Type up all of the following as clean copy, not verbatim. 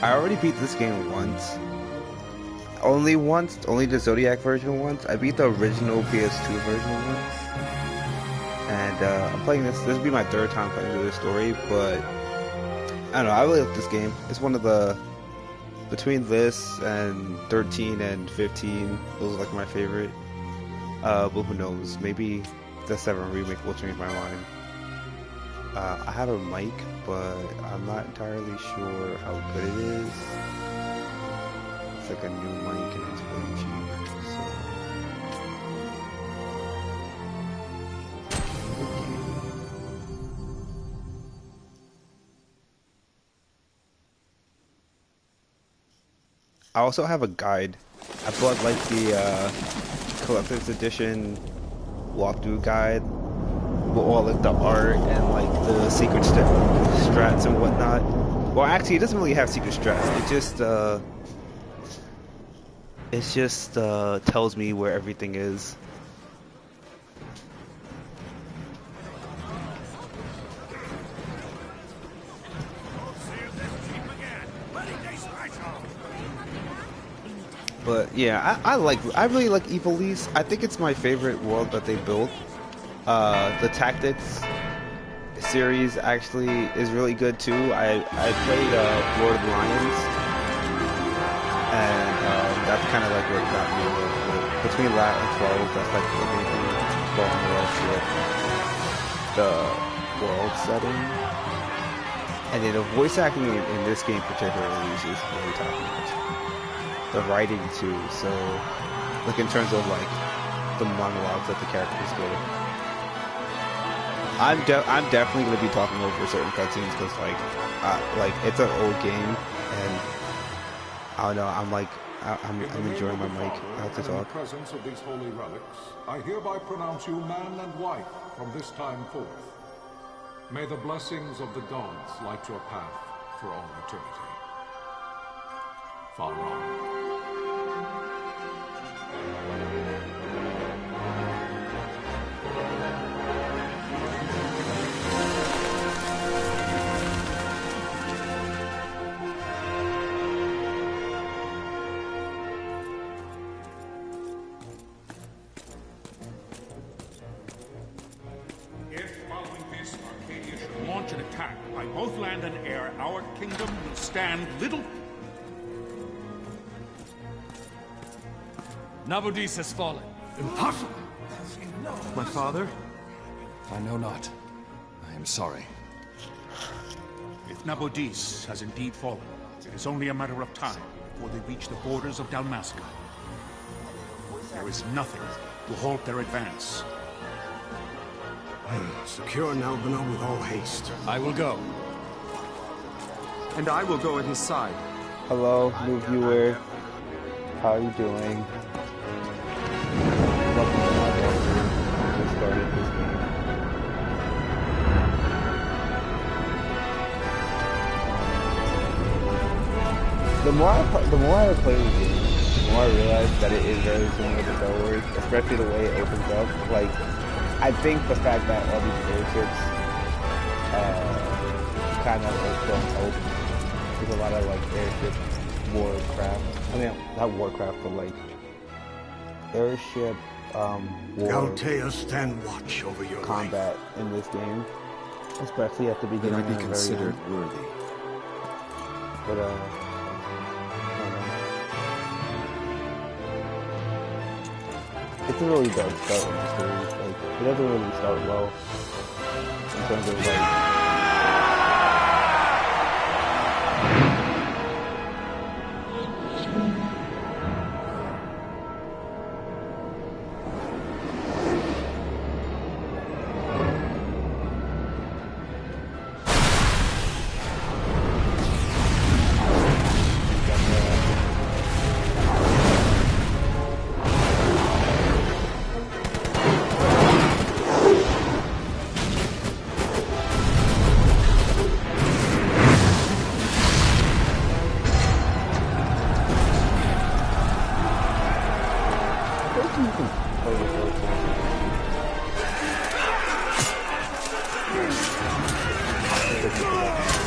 I already beat this game once. Only once. Only the Zodiac version once. I beat the original PS2 version once. And I'm playing this. This will be my third time playing through this story, but I don't know. I really like this game. It's one of the between this and 13 and 15. Those are like my favorite. But who knows? Maybe the 7 remake will change my mind. I have a mic, but I'm not entirely sure how good it is. It's like a new mic and it's really cheap. So. I also have a guide. I bought like the collector's edition walkthrough guide with all like the art and like the secret strats and whatnot. Well, actually, it doesn't really have secret strats. It just tells me where everything is. But yeah, I really like Ivalice. I think it's my favorite world that they built. The Tactics series actually is really good too. I played Lord of the Lions, and that's kind of like what got me between that and 12. That's like what made me fall in love with the world setting. And then the voice acting in this game particularly is really top notch. The writing too, so like in terms of like the monologues that the characters give. I'm definitely gonna be talking over certain cutscenes because like it's an old game and I don't know. I'm enjoying my mic. I have to talk. In the presence of these holy relics, I hereby pronounce you man and wife from this time forth. May the blessings of the gods light your path for all eternity. Farewell. Both land and air, our kingdom will stand little. Nabudis has fallen. Impossible! My father? I know not. I am sorry. If Nabudis has indeed fallen, it is only a matter of time before they reach the borders of Dalmasca. There is nothing to halt their advance. Secure Nalbina with all haste. I will go. And I will go at his side. Hello, new viewer. How are you doing? Welcome to my walkthrough. Just started this game. The more I play the game, the more I realize that it is very similar to Star Wars, especially the way it opens up. Like, I think the fact that all these airships kind of like don't help. There's a lot of like airship warcraft. I mean, not warcraft, but like airship war Galtea, stand watch over your combat life. In this game, especially at the beginning. May I be considered worthy. But I don't know. It's a really dark start with the story. Like, it doesn't really start well in terms of like.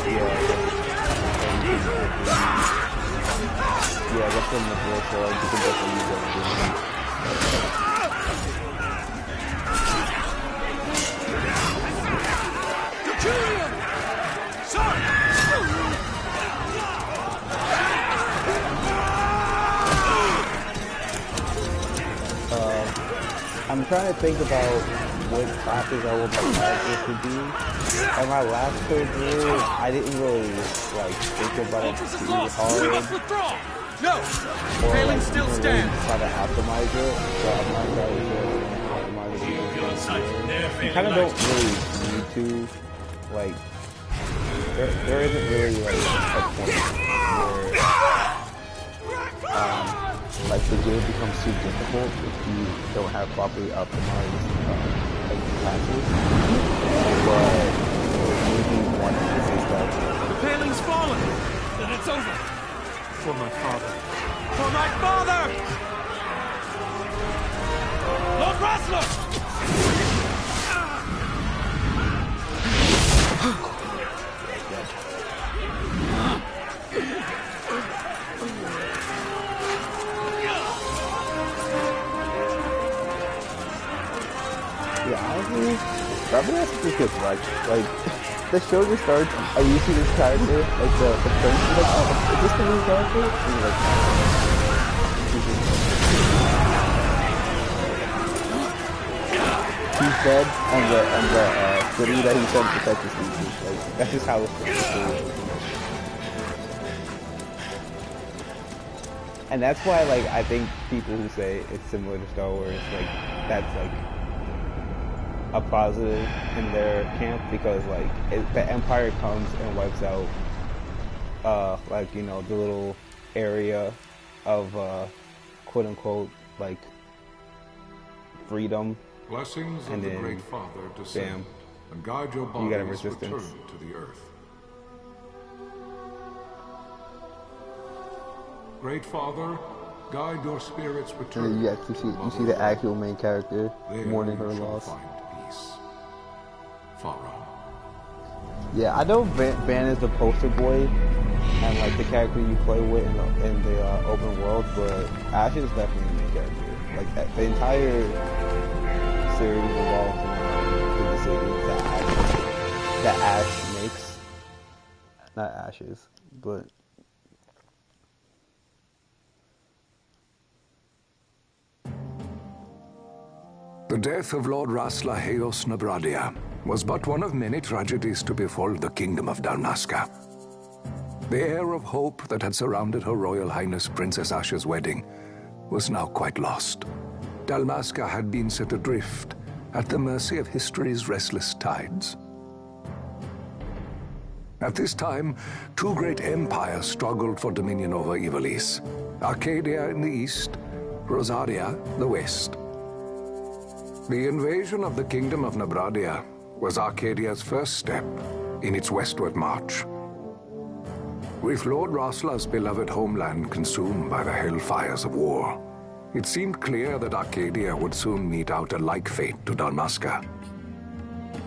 Yeah. from the floor, so like, you can definitely use that. I'm trying to think about what classes I would like it to be. And my last playthrough, I didn't really like think about it too hard. No! Failing still stand! Try to optimize it, so I'm not really sure optimize it. You kind of don't really need to, like, there isn't really like a point where like the game becomes too difficult if you don't have properly optimized like classes. But maybe one is that The paling's fallen! Then it's over! For my father. For my father! Lord Rasler! yeah, honestly, Ravenous just gets right. Like, the show just starts, and you see this character, like the prince, is like, oh, is this the new character? And you're like, he's dead, and the city that he sent to protect the species. Like, that's just how it's supposed to be. And that's why, like, I think people who say it's similar to Star Wars, like, that's, like, a positive in their camp, because, like, the Empire comes and wipes out, like, you know, the little area of, quote-unquote, like, freedom. Blessings And of the then, Great Father descend and guide your you got a bodies resistance. return to the earth. Great Father, guide your spirits return. And then you actually see the actual main character There mourning her you shall loss. find peace. Pharaoh. Yeah, I know Van is the poster boy and like the character you play with in the open world, but Ash is definitely the main character. Like the entire series revolves around the decisions that Ash makes. Not Ashes, but The death of Lord Rasla Heos Nabradia was but one of many tragedies to befall the kingdom of Dalmasca. The air of hope that had surrounded Her Royal Highness Princess Asha's wedding was now quite lost. Dalmasca had been set adrift at the mercy of history's restless tides. At this time, two great empires struggled for dominion over Ivalice: Arcadia in the east, Rosaria the west. The invasion of the Kingdom of Nabradia was Arcadia's first step in its westward march. With Lord Rasla's beloved homeland consumed by the hellfires of war, it seemed clear that Arcadia would soon mete out a like fate to Dalmasca.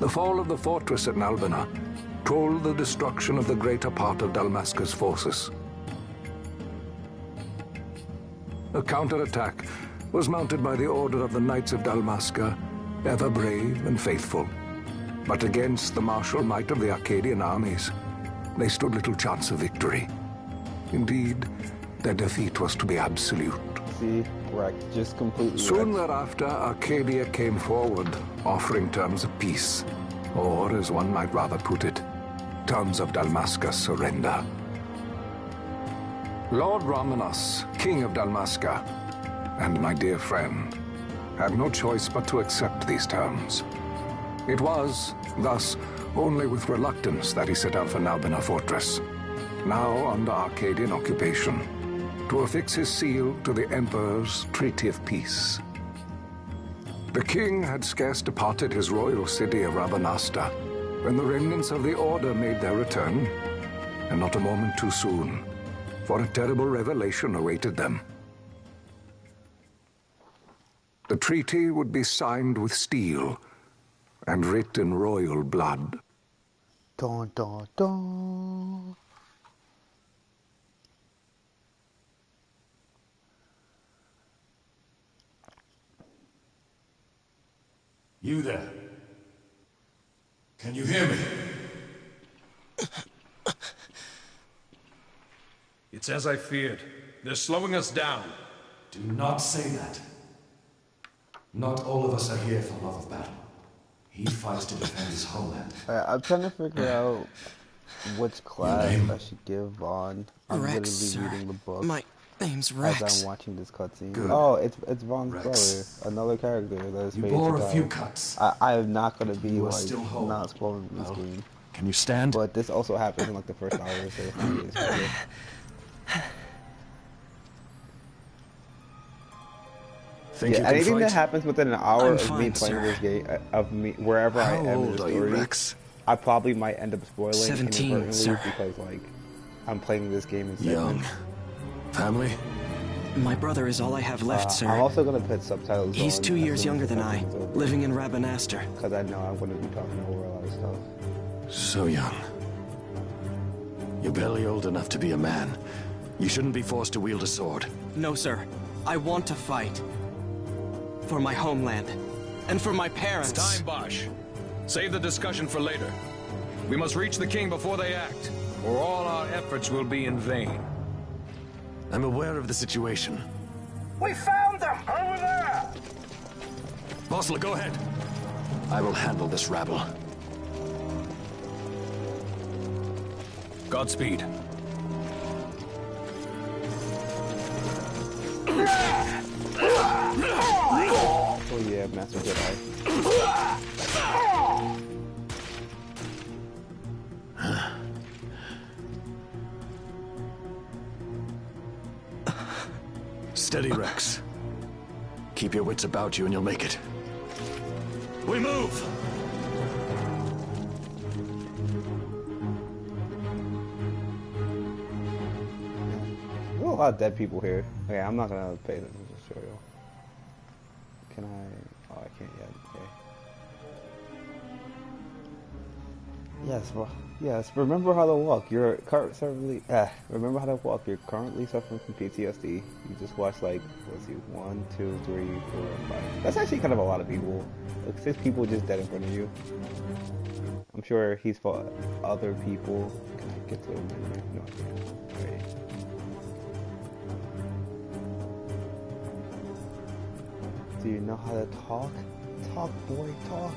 The fall of the fortress at Nalbina told the destruction of the greater part of Dalmasca's forces. A counterattack was mounted by the order of the Knights of Dalmasca, ever brave and faithful. But against the martial might of the Arcadian armies, they stood little chance of victory. Indeed, their defeat was to be absolute. see, wrecked, just completely Soon wrecked. thereafter, Arcadia came forward, offering terms of peace, or, as one might rather put it, terms of Dalmasca's surrender. Lord Ramenas, King of Dalmasca, and my dear friend, had no choice but to accept these terms. It was, thus, only with reluctance that he set out for Nalbina Fortress, now under Arcadian occupation, to affix his seal to the Emperor's Treaty of Peace. The king had scarce departed his royal city of Rabanasta when the remnants of the Order made their return, and not a moment too soon, for a terrible revelation awaited them. The treaty would be signed with steel and writ in royal blood. Dun, dun, dun. You there? Can you hear me? It's as I feared. They're slowing us down. Do not say that. Not all of us are here for love of battle. He fights to defend his homeland. I'm trying to figure out which class name? I should give Vaughn. I'm Rex, literally sir. reading the book My name's as Rex. I'm watching this cutscene. Good. Oh, it's Vaughn's Rex. brother, another character that is You fated bore to a die. few cuts. I am not gonna be You are like still whole. not spoiling this Well, game, Can you stand? but this also happens in like the first hour or so. It's not really spoiler. Think you Yeah, can anything fight? that happens within an hour I'm of me fine, playing sir. this game, of me wherever I How am in old the are you, story, Rex? I probably might end up spoiling 17, inadvertently sir. because like I'm playing this game in Young. segments. Family? My brother is all I have left, sir. I'm also gonna put subtitles on. He's 2 years younger than I, living in Rabanastre. Because I know I'm gonna be talking over a lot of stuff. So young. You're barely old enough to be a man. You shouldn't be forced to wield a sword. No, sir. I want to fight. For my homeland. And for my parents. It's time, Bosch. Save the discussion for later. We must reach the king before they act, or all our efforts will be in vain. I'm aware of the situation. We found them! Over there! Bosler, go ahead. I will handle this rabble. Godspeed. Oh yeah, Master Jedi. Steady, Rex. Keep your wits about you and you'll make it. We move! There's a lot of dead people here. Okay, I'm not gonna pay them to show you. Can I? Oh, I can't yet. Okay. Yes, well, yes. Remember how to walk. You're currently. Remember how to walk. You're currently suffering from PTSD. You just watched like, let's see, 1, 2, 3, 4, 5. That's actually kind of a lot of people. Like 6 people just dead in front of you. I'm sure he's fought other people. Can I get to him? No, I can't. Alright. Do you know how to talk? Talk, boy, talk.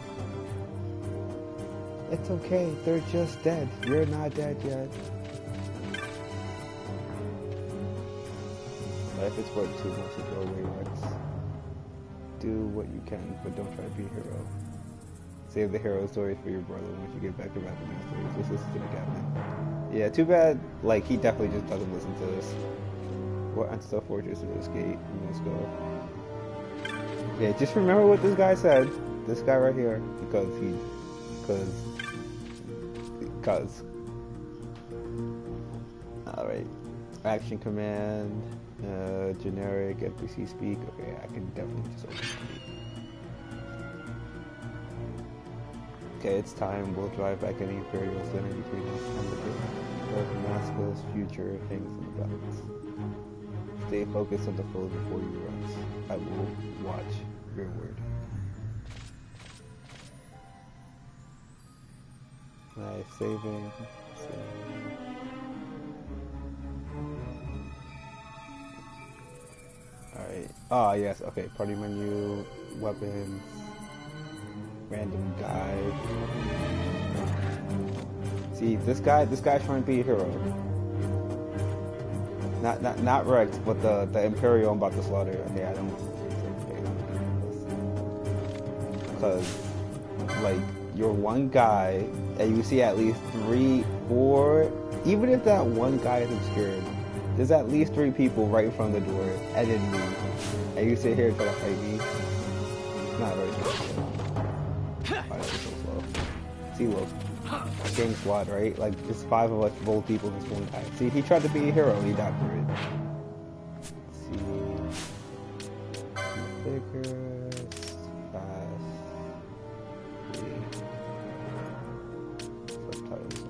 It's okay, they're just dead. You're not dead yet. Life is worth too much to throw away, Rex. Do what you can, but don't try to be a hero. Save the hero stories for your brother once you get back to Rabanastre. Just listen to the captain. Yeah, too bad, like, he definitely just doesn't listen to this. What Unstuff Fortress to this gate? Let's go. Yeah, just remember what this guy said. This guy right here. Because. Alright. Action command. Generic NPC speak. Okay, I can definitely just open it. Okay, it's time. We'll drive back any Imperial standing between us and the king. Damascus, future things in the balance. Stay focused on the foe before you runs. I will watch your word. Nice, saving. Alright. Ah, yes, okay. Party menu, weapons, random guide. See, this guy's trying to be a hero. Not Rex, but the Imperial I'm about to slaughter. Okay, I don't. Because, like, you're one guy, and you see at least 3, 4. Even if that one guy is obscured, there's at least 3 people right in front of the door, and then me. And you sit here and try to fight me. It's not very slow. Why is it so slow? See, look. Gang squad, right? Like, just 5 of us bold people in this one guy. See, he tried to be a hero, he died for it. Let's see. Figures. Fast. Subtitles on.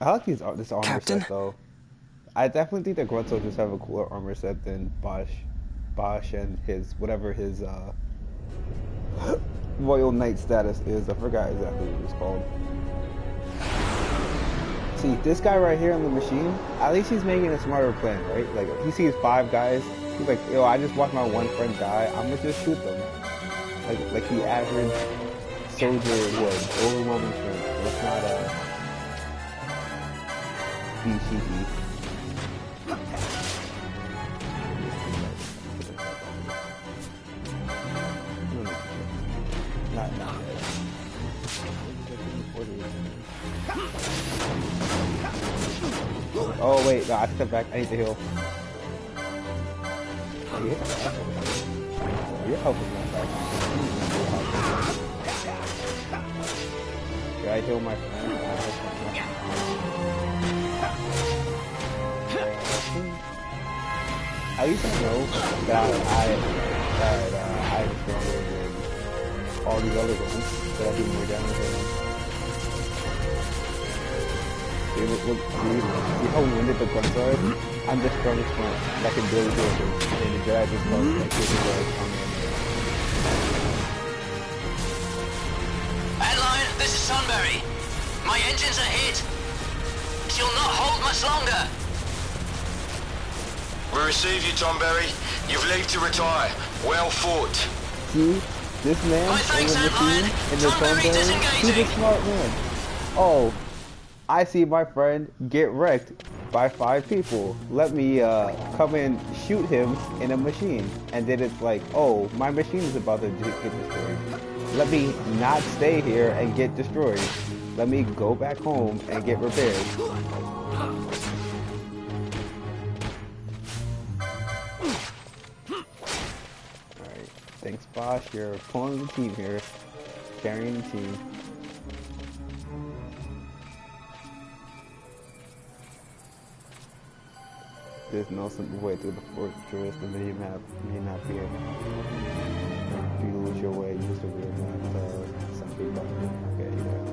Alright. I like this armor Captain? set though. I definitely think the Grunt soldiers have a cooler armor set than Bosch and his whatever his Royal Knight status is. I forgot exactly what it's called. See, this guy right here on the machine, at least he's making a smarter plan, right? Like, he sees 5 guys, he's like, yo, I just watched my one friend die, I'm gonna just shoot them. Like the average soldier would, overwhelming strength. It's not be cheeky. Not Oh wait, no, I step back. I need to heal. Oh, yeah. Your health is not back. Should I heal my friend? At least I know that I'm stronger than all these other ones. That I do more damage than them. See how winded the guns are? I'm the strongest one that can barely do it. And the Jedi just love like this is where it's coming in. Adeline, this is Sunbury. My engines are hit. She'll not hold much longer. We receive you, Tonberry. You've leave to retire. Well fought. See? This man My thanks, in the Adeline. machine, in the Tonberry Tonberry, disengaging. he's a smart man. Oh, I see my friend get wrecked by 5 people. Let me come and shoot him in a machine. And then it's like, oh, my machine is about to get destroyed. Let me not stay here and get destroyed. Let me go back home and get repaired. Alright, thanks Bosch, you're pulling the team here. Carrying the team. There's no simple way through the fortress. The mini-map may not be enough. If you lose your way, use the real map. Some people. Okay, yeah.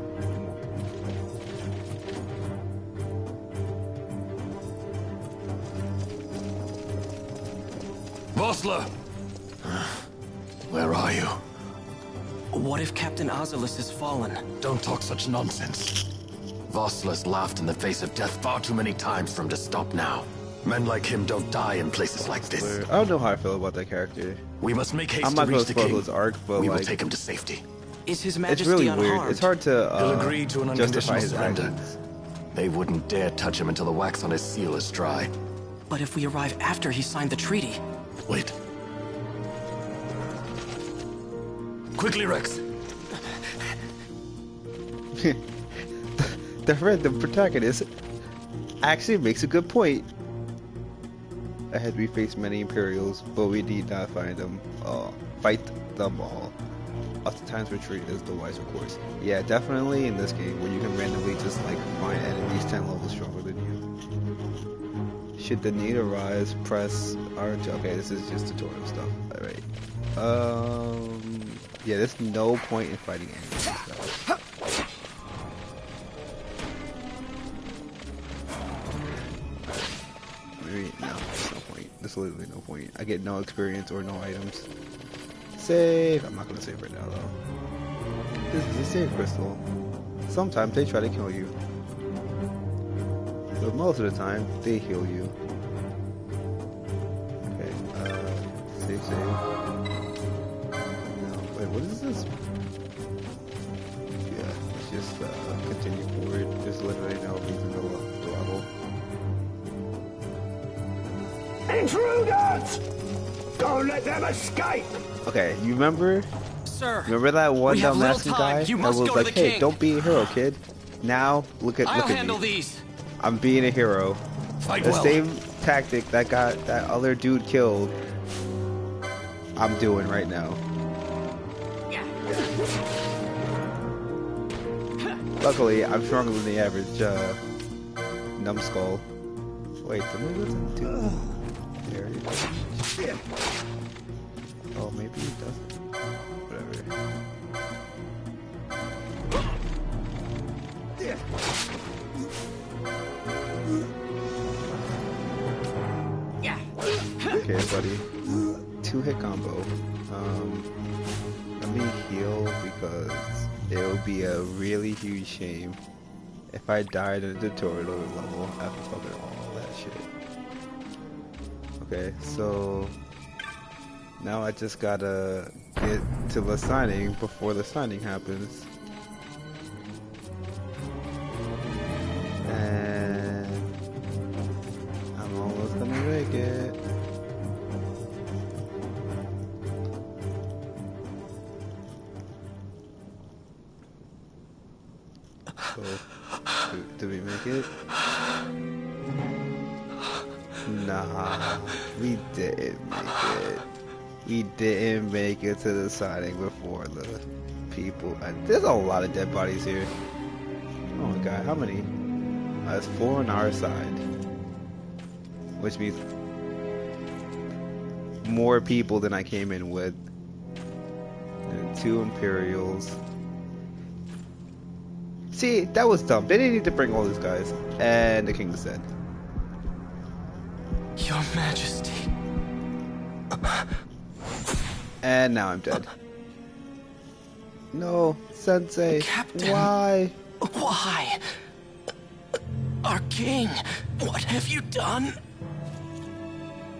Vossler! Where are you? What if Captain Azelus has fallen? Don't talk such nonsense. Vossler's laughed in the face of death far too many times for him to stop now. Men like him don't die in places like this. I don't know how I feel about that character. We must make haste I'm to not reach going the to spoil king. his arc, but We like, will take him to safety. Is His it's Majesty really unharmed? weird. It's hard to He'll agree to an justify unconditional his surrender. actions. They wouldn't dare touch him until the wax on his seal is dry. But if we arrive after he signed the treaty... Wait. Quickly, Rex. The protagonist actually makes a good point. Ahead we face many Imperials, but we need not fight them all. Oftentimes retreat is the wiser course. Yeah, definitely in this game where you can randomly just like find enemies 10 levels stronger than you. Should the need arise, press R2. Okay, this is just tutorial stuff. Alright. Yeah, there's no point in fighting enemies. No, there's no point. There's literally no point. I get no experience or no items. Save. I'm not gonna save right now though. This is a save crystal. Sometimes they try to kill you, but most of the time they heal you. Okay. Save. No, wait. What is this? Yeah. Let's just continue forward. There's literally no reason to level. Intruders! Don't let them escape! Okay, you remember? Sir, Remember that one we have little Dalmatian time. guy You that must was go to like, the "Hey, king." don't be a hero, kid." Now look I'll at handle me. these. I'm being a hero. Fight The well. same tactic that got that other dude killed. I'm doing right now. Luckily, I'm stronger than the average numbskull. Wait, the movie doesn't do. There it is. Oh, maybe it doesn't. Whatever. buddy. 2-hit combo. Let me heal because it would be a really huge shame if I died in a tutorial level after fucking all that shit. Okay, so now I just gotta get to the signing before the signing happens. And I'm almost gonna make it. So, do we make it? Nah, we didn't make it. We didn't make it to the signing before the people. There's a lot of dead bodies here. Oh my god, how many? That's 4 on our side. Which means more people than I came in with. And 2 Imperials. See, that was dumb. They didn't need to bring all these guys. And the king said, Your Majesty. and now I'm dead. No, Sensei. Captain. Why? Why? Our king, what have you done?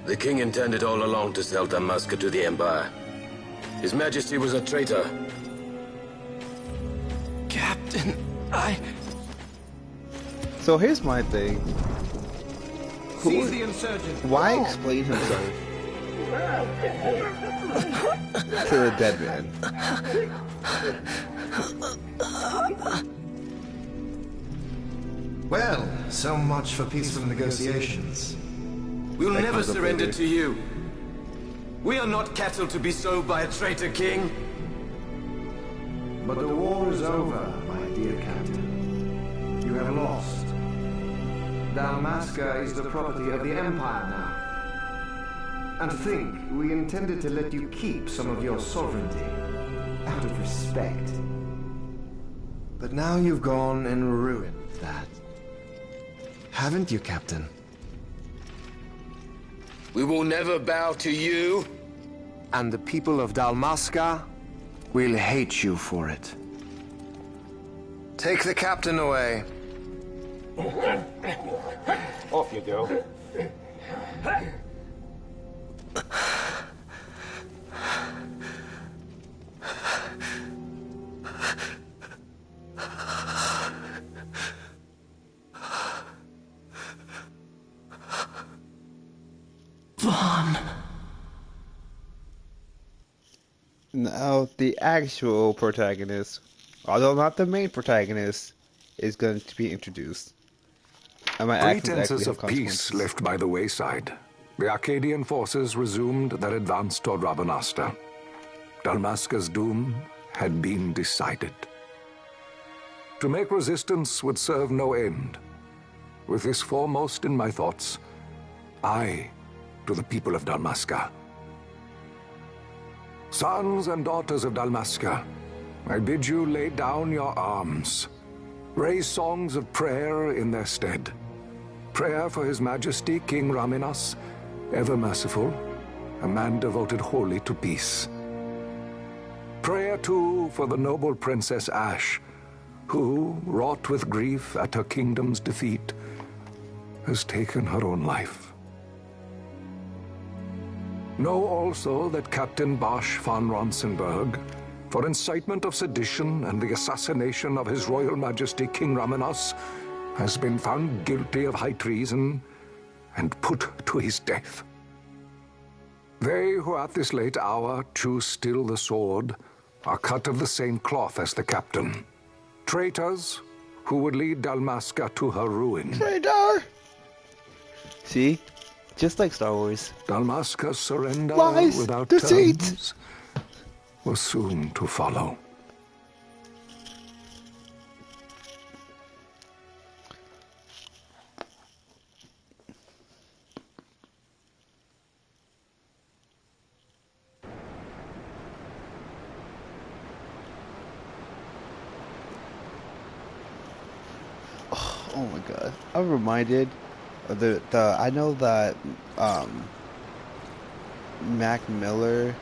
The king intended all along to sell Damaska to the Empire. His Majesty was a traitor. Captain, So here's my thing. Seize the insurgent. Why explain himself to the dead man? Well, so much for peaceful negotiations. We'll That never comes up surrender later. to you. We are not cattle to be sold by a traitor king. But the war is over, my dear Captain. You have lost. Dalmasca is the property of the Empire now. And to think, we intended to let you keep some of your sovereignty, out of respect. But now you've gone and ruined that. Haven't you, Captain? We will never bow to you. And the people of Dalmasca will hate you for it. Take the captain away. Off you go. Vaughn. Now, the actual protagonist, although not the main protagonist, is going to be introduced. And my actions Pretenses actually of have peace consequences. left by the wayside, the Arcadian forces resumed their advance toward Rabanasta. Dalmasca's doom had been decided. To make resistance would serve no end. With this foremost in my thoughts, I to the people of Dalmasca. Sons and daughters of Dalmasca, I bid you lay down your arms. Raise songs of prayer in their stead. Prayer for His Majesty King Raminas, ever merciful, a man devoted wholly to peace. Prayer, too, for the noble Princess Ash, who, wrought with grief at her kingdom's defeat, has taken her own life. Know also that Captain Bosch von Ronsenberg, for incitement of sedition and the assassination of His Royal Majesty King Raminas, has been found guilty of high treason and put to his death. They who at this late hour choose still the sword are cut of the same cloth as the captain. Traitors who would lead Dalmasca to her ruin. Traitor! See? Just like Star Wars. Dalmasca's surrender Lies, without deceit. terms was soon to follow. Oh my god. I'm reminded of the I know that Mac Miller,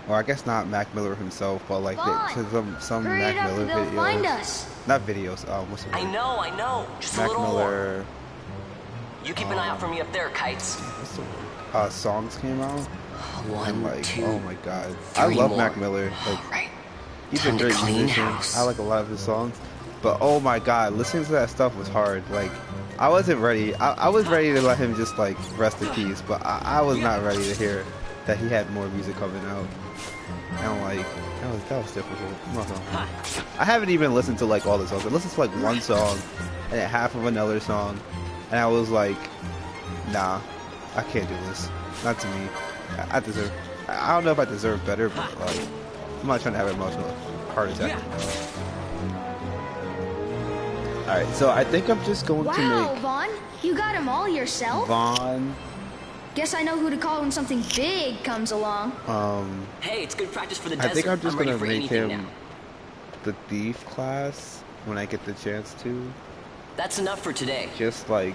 or I guess not Mac Miller himself, but like some Mac Miller videos. Find us. Not videos. What's the word? I know. Just Mac a little Miller. more. You keep an eye out for me up there, Kites. What's the word? Songs came out. One, like, two, oh my god, I love more. Mac Miller. Like, Right. he's a great musician. House. I like a lot of his songs, but oh my god, listening to that stuff was hard. Like, I wasn't ready. I was ready to let him just like rest in peace, but I was not ready to hear that he had more music coming out. And like, that was difficult. I haven't even listened to like all the songs. I listened to like one song and then half of another song, and I was like, nah, I can't do this. Not to me. I deserve. I don't know if I deserve better, but like, I'm not trying to have an emotional heart attack. Alright, so I think I'm just going to make... Wow, Vaughn, you got them all yourself? Vaughn... Guess I know who to call when something big comes along. Hey, it's good practice for the desert. I think I'm just gonna make him now. the thief class when I get the chance to. That's enough for today. Just like,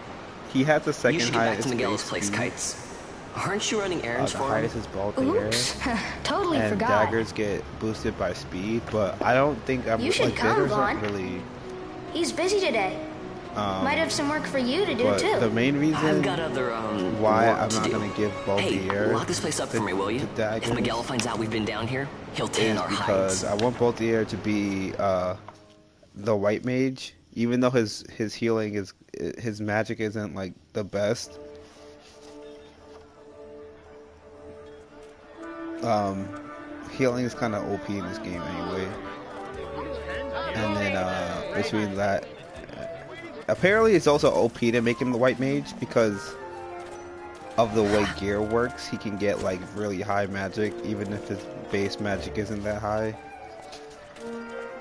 he had the second You should get back highest to Miguel's base place, speed. Kites. Aren't you running errands The for him? highest is Baltier. Oops, totally and forgot. daggers get boosted by speed, but I don't think I'm You should like come, daggers Vaughn. aren't really. He's busy today. Might have some work for you to do But too. the main reason I've got other why work I'm to not do. gonna give Hey, Baltier lock this place up for me, will you? If Miguel finds out we've been down here, he'll tan is our because hides. I want Baltier to be the white mage, even though his healing is his magic isn't like the best. Healing is kind of OP in this game anyway. And then between that, apparently it's also OP to make him the white mage because of the way gear works. He can get like really high magic even if his base magic isn't that high.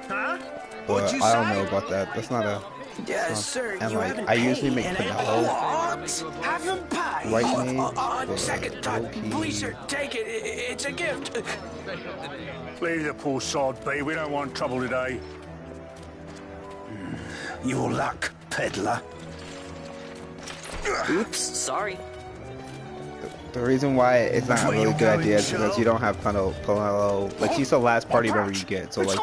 But I don't know about that. That's not a. Yes, sir. And You like haven't I usually paid, make and Pinello What? Haven't paid? white mage. On but second thought, low-key- please, sir, take it. It's a gift. Leave the poor sod be. We don't want trouble today. Your luck, peddler. Oops, sorry. The reason why it's not a really good idea is because you don't have Pinello. Like she's the last party member you get. So like,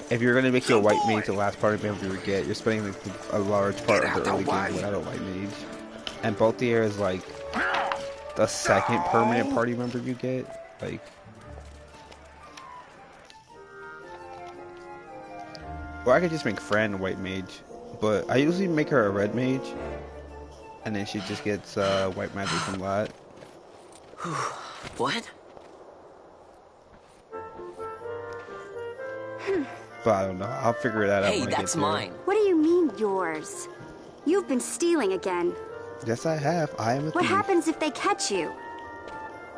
if you're gonna make your white mage the last party member you get, you're spending like, a large part of the early game without a white mage. And Baltier is like the second permanent party member you get. Like, or I could just make Fran white mage, but I usually make her a red mage, and then she just gets white magic from that. What? But I don't know. I'll figure that out. Hey, when I that's get there. mine. What do you mean, yours? You've been stealing again. Yes, I have. I am a What thief. happens if they catch you?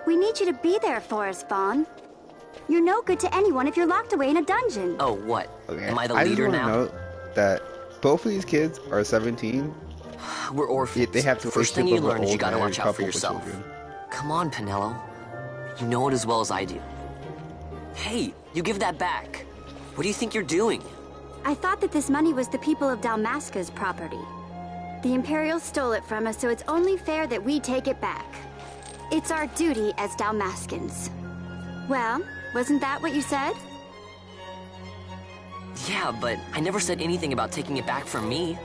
We need you to be there for us, Vaughn. You're no good to anyone if you're locked away in a dungeon. Oh, what? Okay. Am I the I leader just now? want to note that both of these kids are 17. We're orphans. They have to First thing you relationship with learn is you old gotta married watch out for couple with yourself. children. Come on, Pinello. You know it as well as I do. Hey, you give that back. What do you think you're doing? I thought that this money was the people of Dalmasca's property. The Imperials stole it from us, so it's only fair that we take it back. It's our duty as Dalmascans. Well, wasn't that what you said? Yeah, but I never said anything about taking it back from me.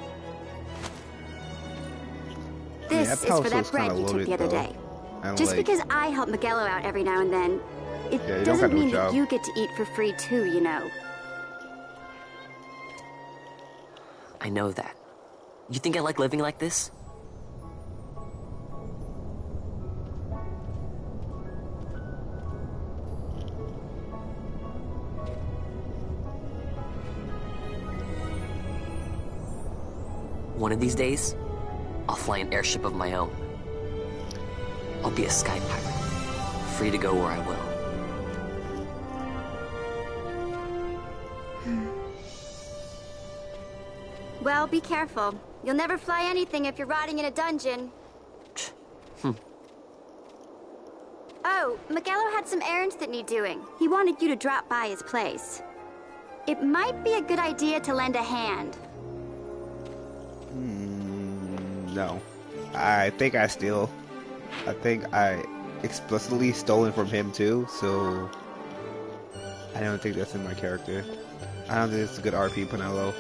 This that is for pouch that was bread kinda you took loaded, the other though. day. And Just like, because I help Miguelo out every now and then, it Yeah, you don't doesn't got no mean that job. you get to eat for free too, you know. I know that. You think I like living like this? One of these days, I'll fly an airship of my own. I'll be a sky pirate, free to go where I will. Well, be careful. You'll never fly anything if you're rotting in a dungeon. Oh, Miguelo had some errands that need doing. He wanted you to drop by his place. It might be a good idea to lend a hand. no. I think I steal. I think I explicitly stolen from him too, so I don't think that's in my character. I don't think it's a good RP Penelo.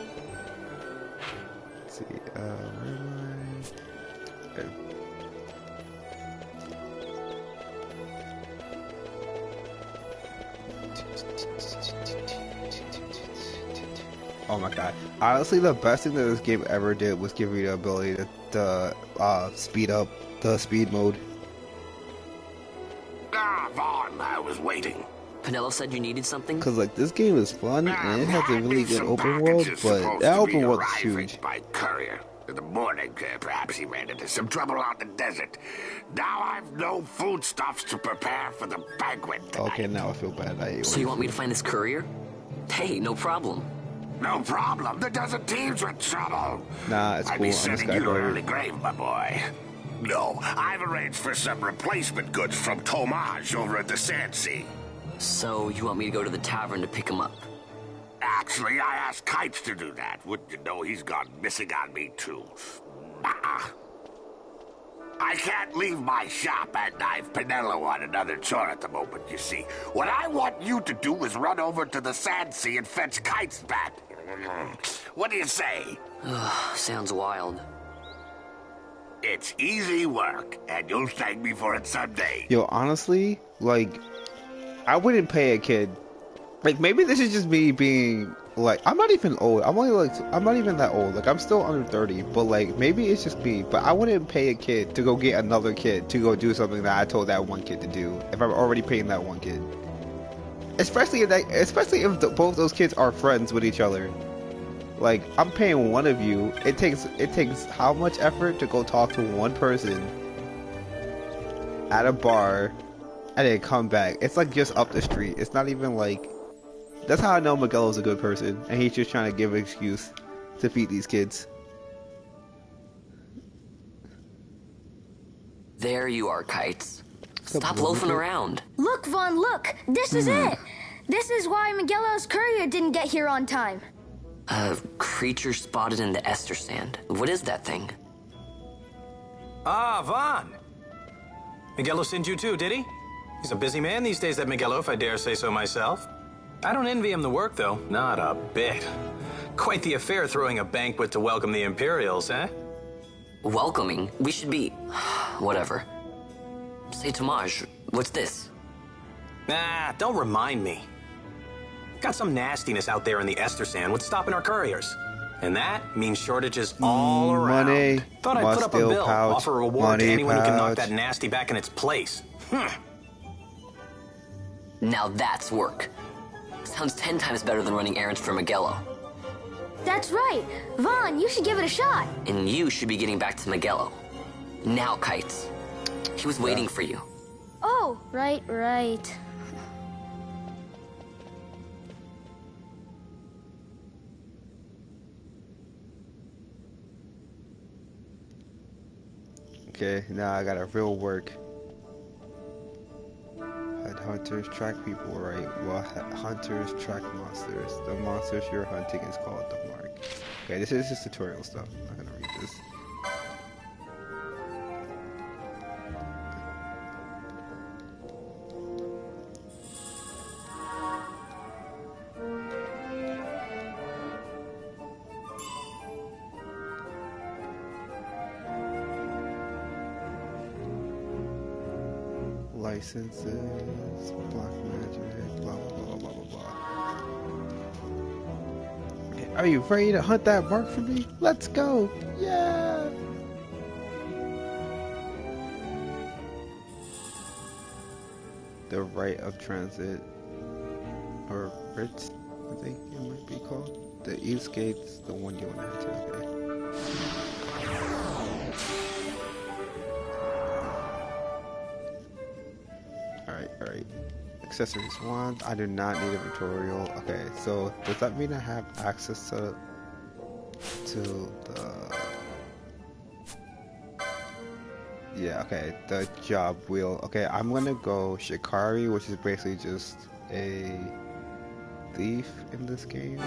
Let's see, where am I? Okay. Oh my god. Honestly, the best thing that this game ever did was give me the ability to speed up the speed mode. Ah, Vaughn, I was waiting. Penelo said you needed something? Because, like, this game is fun, and it has a really good open world, but that open world is huge. By courier. In the morning, perhaps he ran into some trouble out in the desert. Now I've no foodstuffs to prepare for the banquet tonight. Okay, now I feel bad. So you want me to find this courier? Hey, no problem. No problem. The desert teems with trouble. Nah, it's cool. I'd be sending you to early grave, my boy. No, I've arranged for some replacement goods from Tomaj over at the Sandsea. So you want me to go to the tavern to pick him up? Actually, I asked Kites to do that. Wouldn't you know he's gone missing on me, too. I can't leave my shop, and I've Penelo on another chore at the moment, you see. What I want you to do is run over to the Sandsea and fetch Kites back. What do you say? Sounds wild. It's easy work, and you'll thank me for it someday. Yo, honestly, like, I wouldn't pay a kid. Like, maybe this is just me being, like, I'm not even old. I'm not even that old. Like, I'm still under 30, but, like, maybe it's just me. But I wouldn't pay a kid to go get another kid to go do something that I told that one kid to do if I'm already paying that one kid. Especially if both those kids are friends with each other. Like, I'm paying one of you. It takes how much effort to go talk to one person at a bar and then come back. It's like just up the street. It's not even like... That's how I know Miguelo's a good person, and he's just trying to give an excuse to feed these kids. There you are, Kites. Stop loafing around. Look, Vaughn, look! This is it! This is why Miguelo's courier didn't get here on time. A creature spotted in the Ester Sand. What is that thing? Ah, Vaughn. Miguelo sent you too, did he? He's a busy man these days, that Miguelo, if I dare say so myself. I don't envy him the work, though. Not a bit. Quite the affair throwing a banquet to welcome the Imperials, eh? Welcoming? We should be... whatever. Say, Tomaj, what's this? Nah, don't remind me. Got some nastiness out there in the Ester Sand. What's stopping our couriers? And that means shortages all around. Money, Thought I'd put up a bill, pouch, offer a reward to anyone who can knock pouch. that nasty back in its place. Now that's work. Sounds 10 times better than running errands for Miguelo. That's right. Vaughn, you should give it a shot. And you should be getting back to Miguelo. Now, Kites. He was waiting for you. Oh, right. Okay, now I gotta real work. Hunters track people, right? Well, hunters track monsters. The monsters you're hunting is called the mark. Okay, this is just tutorial stuff. I'm not gonna read this. Licenses, black magic, blah blah blah blah blah. Okay, are you ready to hunt that mark for me? Let's go! Yeah! The right of transit, or Ritz, I think it might be called. The East Gate's the one you want to head to. Okay. Alright. Accessories wand. I do not need a tutorial. Okay, so does that mean I have access to the... Yeah, okay, the job wheel. Okay, I'm gonna go Shikari, which is basically just a thief in this game.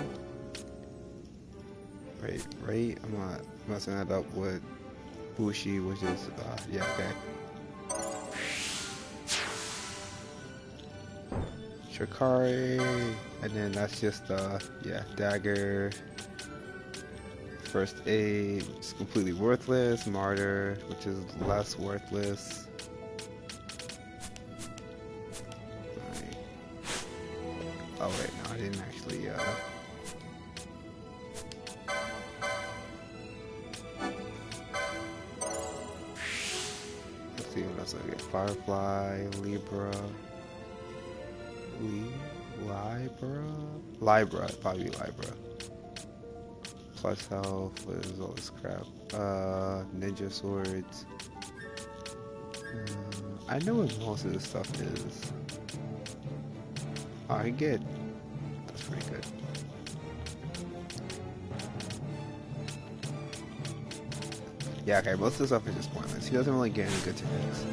Right? I'm not messing that up with Bushi, which is, yeah, okay. Shikari, and then that's just yeah, dagger. First aid, it's completely worthless. Martyr, which is less worthless. Right. Oh wait, no, I didn't actually. Let's see what else I get. Firefly, Libra, Libra, probably Libra. Plus health, what is all this crap? Ninja swords. I know what most of this stuff is. Oh, I get. That's pretty good. Yeah, okay, most of the stuff is just pointless. He doesn't really get any good techniques.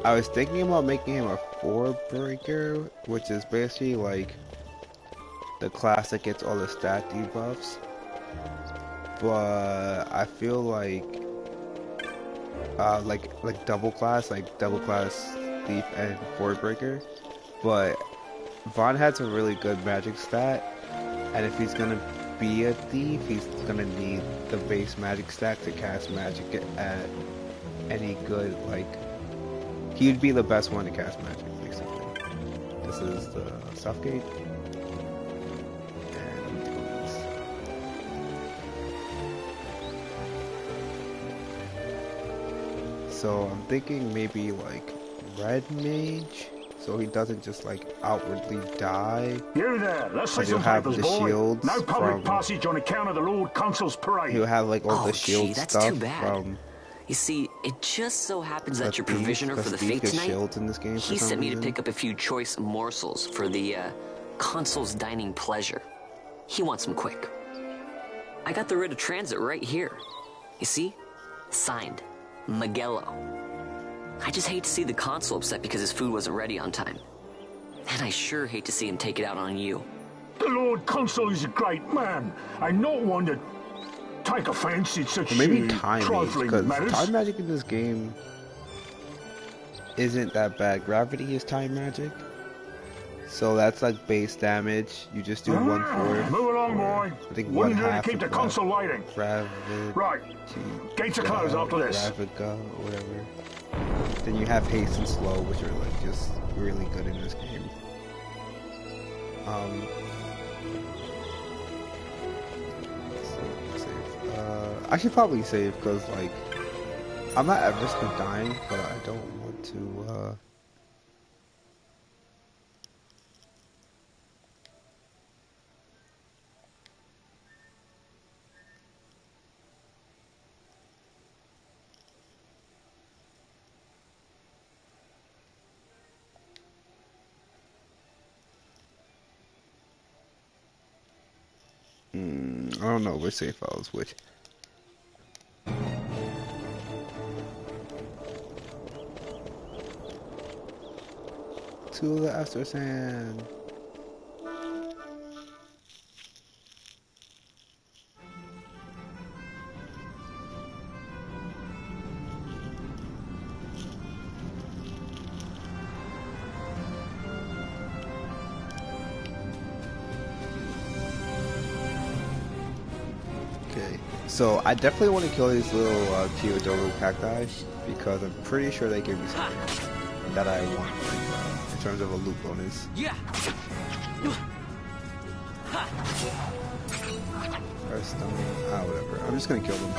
I was thinking about making him a 4-breaker, which is basically like the class that gets all the stat debuffs. But I feel like double class thief and 4-breaker. But Vaughn has a really good magic stat, and if he's gonna be a thief, he's gonna need the base magic stack to cast magic at any good He'd be the best one to cast magic, basically. This is the Southgate. And we do this. So I'm thinking maybe red mage, so he doesn't just outwardly die. You there, let's see some have papers, the boy. shields No public from, passage on account of the Lord Consul's parade. He'll have all the shield that's stuff too bad. from. You see, it just so happens that your Thief- provisioner for the Thief fate gets tonight, shields in this game for he some sent me to reason. pick up a few choice morsels for the consul's dining pleasure. He wants them quick. I got the writ of transit right here. You see? Signed, Miguelo. I just hate to see the consul upset because his food wasn't ready on time. And I sure hate to see him take it out on you. The Lord Consul is a great man, and not one to take offense in such Or maybe time mage, trifling because matters. time magic in this game isn't that bad. Gravity is time magic, so that's base damage. You just do 1/4. Move along, boy. I think Wouldn't do to 1/2 keep the of consul waiting. Gravity. Right. Gates are closed after this. Graviga, or whatever. Then you have haste and slow, which are just really good in this game. I should probably save because I'm not at risk of dying, but I don't want to I don't know which save files which. To the Astro Sand. Okay, so I definitely want to kill these little Kyodoro cacti because I'm pretty sure they give me something that I want. In terms of a loot bonus. Yeah. Or stone. Whatever. I'm just gonna kill them.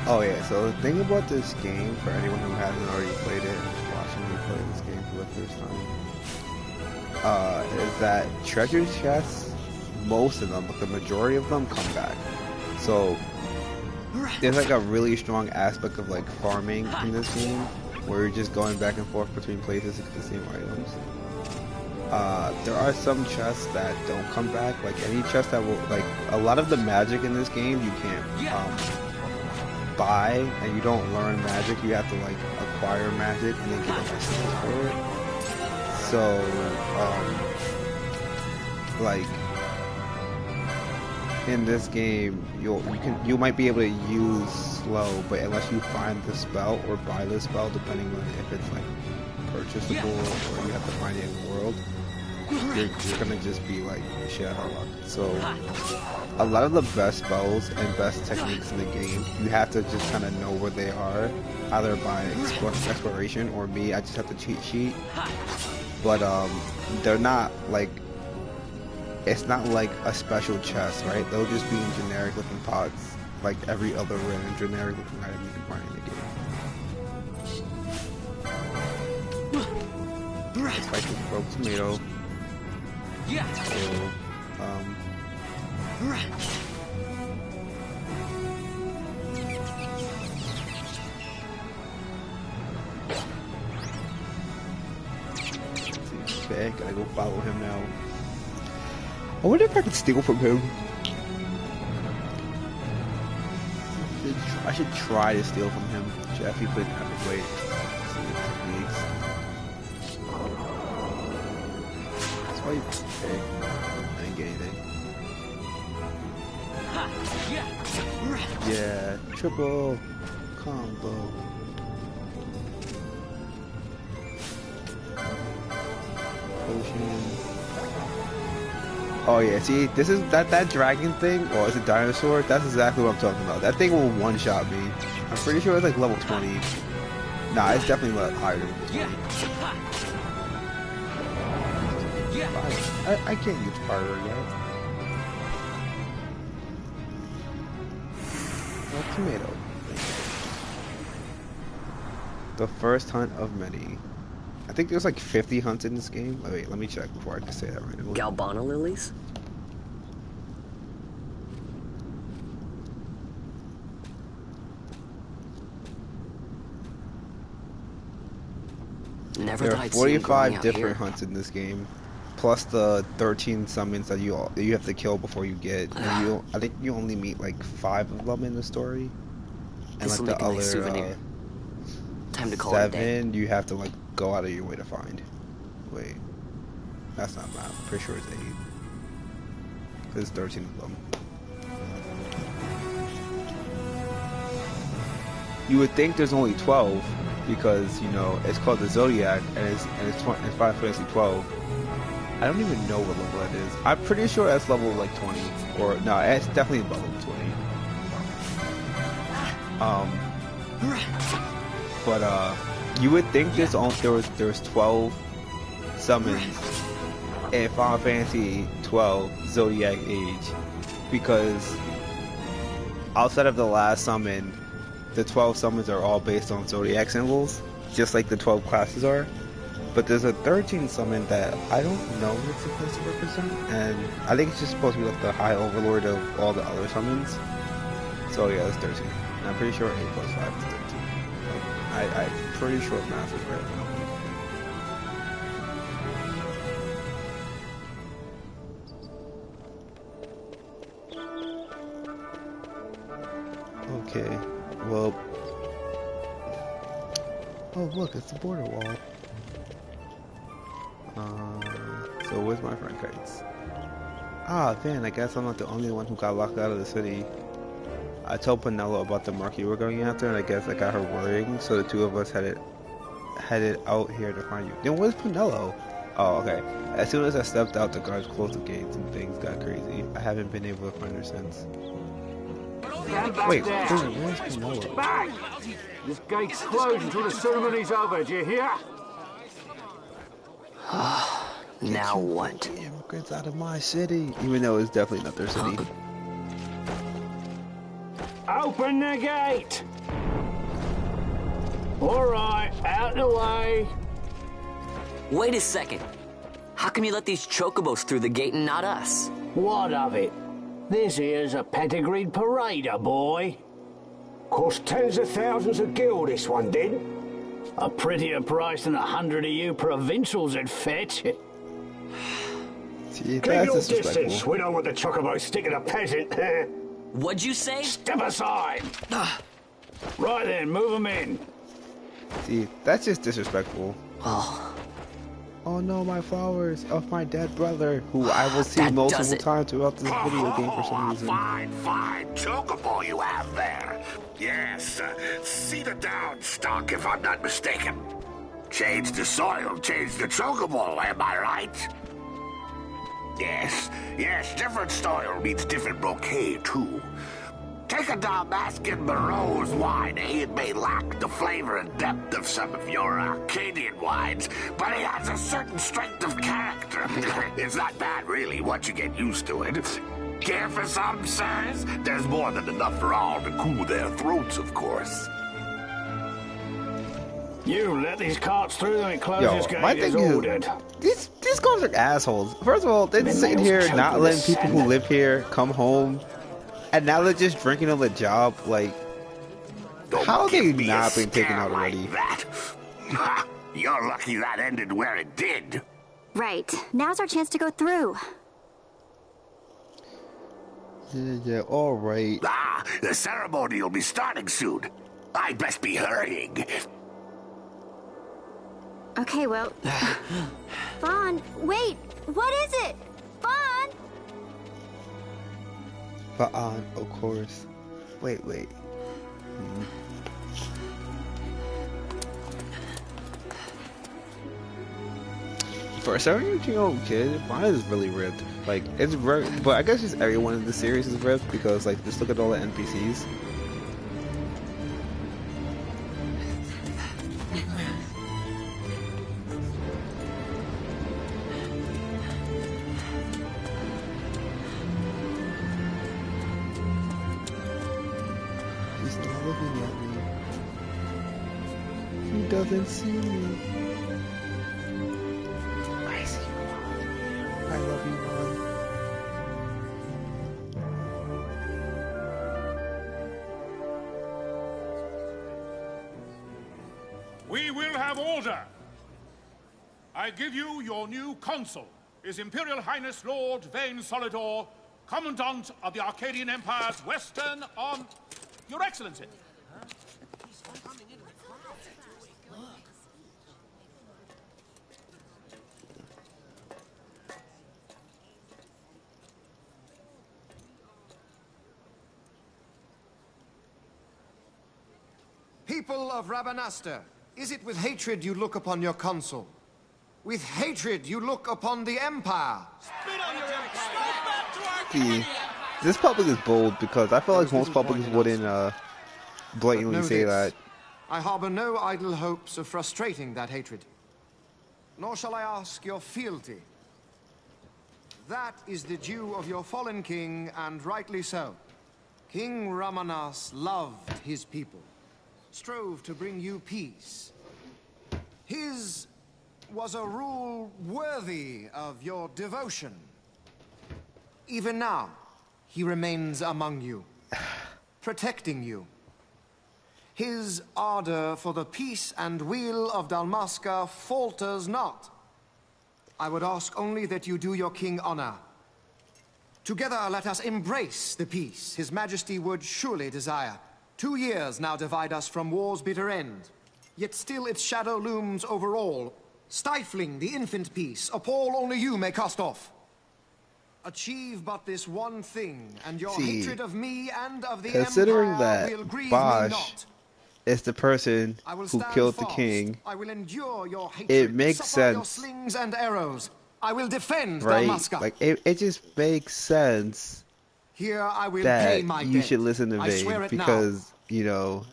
Oh yeah, so the thing about this game, for anyone who hasn't already played it and is watching me play this game for the first time, is that treasure chests, most of them, but the majority of them come back. So there's like a really strong aspect of like farming in this game, where you're just going back and forth between places to get the same items. There are some chests that don't come back, like any chest that will, like a lot of the magic in this game you can't buy, and you don't learn magic, you have to like acquire magic and then get the recipes for it. So, like in this game, you might be able to use slow, but unless you find the spell or buy the spell, depending on if it's like purchasable or you have to find it in the world, you're gonna just be like shit out of luck. So a lot of the best spells and best techniques in the game, you have to just kind of know where they are, either by exploration or me, I just have to cheat sheet. But they're not like, it's not like a special chest, right? They'll just be in generic looking pods, like every other random generic looking item you can find in the game. Let's fight this broke tomato. So, okay, gotta go follow him now. I wonder if I could steal from him. I should try to steal from him. Jeff, he put epic weight. That's why okay. I didn't get anything. Yeah, triple combo. Potion. Oh yeah, see, this is that dragon thing, or is it dinosaur? That's exactly what I'm talking about. That thing will one-shot me. I'm pretty sure it's like level 20. Nah, it's definitely higher than 20. I can't use fire yet. Well, tomato. The first hunt of many. I think there's like 50 hunts in this game. Oh, wait, let me check before I can say that randomly. Galbana lilies? Never there are 45 different hunts in this game, plus the 13 summons that you have to kill before you get. And I think you only meet like 5 of them in the story, and like the other time to call it a day. 7 you have to like go out of your way to find. Wait, that's not math. I'm pretty sure it's 8. There's 13 of them. You would think there's only 12 because, you know, it's called the Zodiac and it's Final Fantasy 12. I don't even know what level that is. I'm pretty sure that's level like 20, or no, it's definitely level 20. But you would think there was 12 summons in Final Fantasy 12 Zodiac Age, because outside of the last summon, the 12 summons are all based on Zodiac symbols, just like the 12 classes are. But there's a 13 summon that I don't know what it's supposed to represent, and I think it's just supposed to be like the High Overlord of all the other summons. So yeah, it's 13. And I'm pretty sure 8 plus 5 is 13. I'm pretty sure math is right now. Okay, well, oh look, it's the border wall. So where's my friend Kites? Ah, man, I guess I'm not the only one who got locked out of the city. I told Penelo about the mark you were going after, and I guess I got her worrying, so the two of us headed out here to find you. Then where's Penelo? Oh, okay. As soon as I stepped out, the guards closed the gates and things got crazy. I haven't been able to find her since. Wait, where's Penelo? Back! This gate's closed until the ceremony's over, do you hear? Now what? Immigrants out of my city, even though it's definitely not their city. Open the gate! Alright, out the way. Wait a second. How come you let these chocobos through the gate and not us? What of it? This here's a pedigreed parader, boy. Cost tens of thousands of gil, this one did. A prettier price than 100 of you provincials would fetch. Keep your distance. We don't want the chocobo sticking a peasant. What'd you say? Step aside. Right then, move them in. See, that's just disrespectful. Oh. Oh no, my flowers of my dead brother, who I will see multiple times throughout this video game for some reason. Fine. Chocobo you have there. Yes, cedar down stock if I'm not mistaken. Change the soil, change the chocobo, am I right? Yes, different soil means different bouquet too. Take a Dalmascan Barrow's wine, It may lack the flavor and depth of some of your Arcadian wines, but it has a certain strength of character. It's not bad, really, once you get used to it. Care for some, sirs? There's more than enough for all to cool their throats, of course. You let these carts through and close this gate my thing as ordered. These guys are assholes. First of all, they're sitting here not letting people who live here come home, and now they're just drinking on the job. Like, how are they not being taken out already? You're lucky that ended where it did. Right. Now's our chance to go through. Yeah, all right. The ceremony will be starting soon. I'd best be hurrying. Okay, well... Vaughn, wait! What is it? Vaughn! Vaughn, of course. Wait. For a 17-year-old kid, Vaughn is really ripped. Like, it's ripped, but I guess just everyone in the series is ripped because, like, just look at all the NPCs. He's not looking at me. He doesn't see me. I see you, Vaughn. I love you, Vaughn. We will have order. I give you your new consul, His Imperial Highness Lord Vayne Solidor, Commandant of the Arcadian Empire's Western Arm... Your Excellency. People of Rabanastre, is it with hatred you look upon your consul? With hatred you look upon the Empire? See, this public is bold because I feel like most publics wouldn't blatantly say that. I harbor no idle hopes of frustrating that hatred. Nor shall I ask your fealty. That is the due of your fallen king, and rightly so. King Ramanas loved his people, strove to bring you peace. His was a rule worthy of your devotion. Even now, he remains among you, protecting you. His ardor for the peace and weal of Dalmasca falters not. I would ask only that you do your king honor. Together let us embrace the peace his majesty would surely desire. 2 years now divide us from war's bitter end, yet still its shadow looms over all, stifling the infant peace a pall only you may cast off. Achieve but this one thing, and your hatred of me and of the considering Empire that will grieve me Bosch not. is the person who killed the king, I will endure your hatred, it makes suffer your sense, slings and arrows. I will defend right? Dalmasca. Like it just makes sense. Here I will that pay my you debt. should listen to I swear Vayne it now. because you know,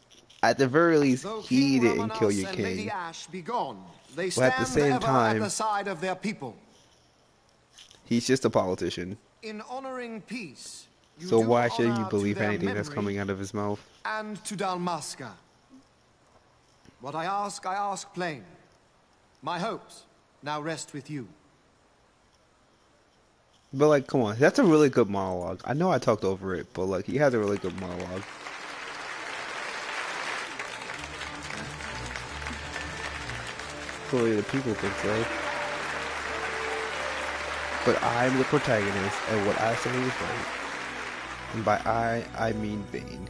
at the very least, Though he King didn't kill your Ramanas and Lady king. Ash be gone, they But stand at the same ever time, at the side of their people. He's just a politician. In honoring peace, you So do why should you honor to believe their anything that's memory coming out of his mouth? and to Dalmasca. What I ask plain. My hopes now rest with you. But like, come on, that's a really good monologue. I know I talked over it, but like, he has a really good monologue. clearly the people think so. But I'm the protagonist, and what I say is right. And by I mean Vayne.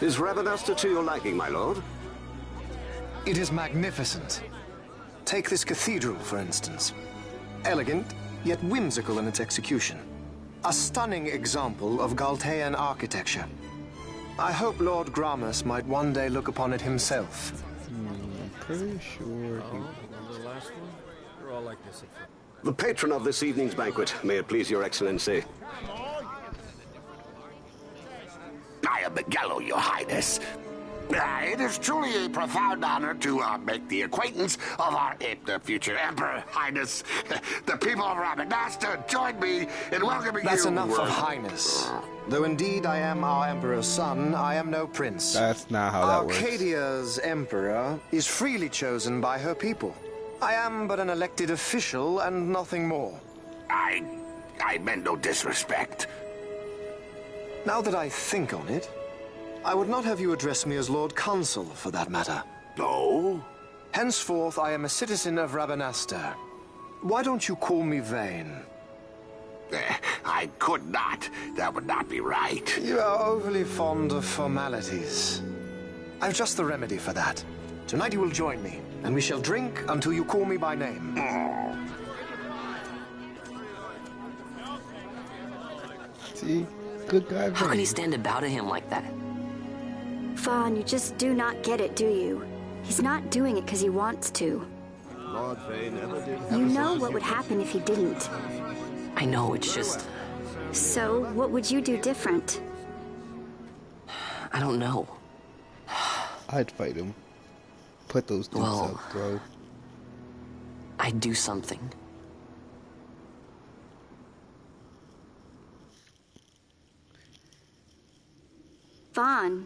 Is Rabanastre to your liking, my lord? It is magnificent. Take this cathedral, for instance. Elegant, yet whimsical in its execution. A stunning example of Galtean architecture. I hope Lord Gramus might one day look upon it himself. I'm pretty sure he... The last one? They're all like this. The patron of this evening's banquet, may it please your excellency. I am Miguelo, your highness. It is truly a profound honor to make the acquaintance of our future emperor, highness. The people of Rabanastre join me in welcoming you. That's enough of highness. Though indeed I am our emperor's son, I am no prince. That's not how that works. Arcadia's emperor is freely chosen by her people. I am but an elected official and nothing more. I meant no disrespect. Now that I think on it, I would not have you address me as Lord Consul, for that matter. No? Henceforth, I am a citizen of Rabanastre. Why don't you call me Vayne? I could not. That would not be right. You are overly fond of formalities. I've just the remedy for that. Tonight you will join me, and we shall drink until you call me by name. See? Good guy. How can he stand about to him like that? Vaughn, you just do not get it, do you? He's not doing it because he wants to. Lord Vayne never did. You know what would happen if he didn't. I know, it's just... So, what would you do different? I don't know. I'd fight him. Put those dudes up, bro. I'd do something. Vaughn.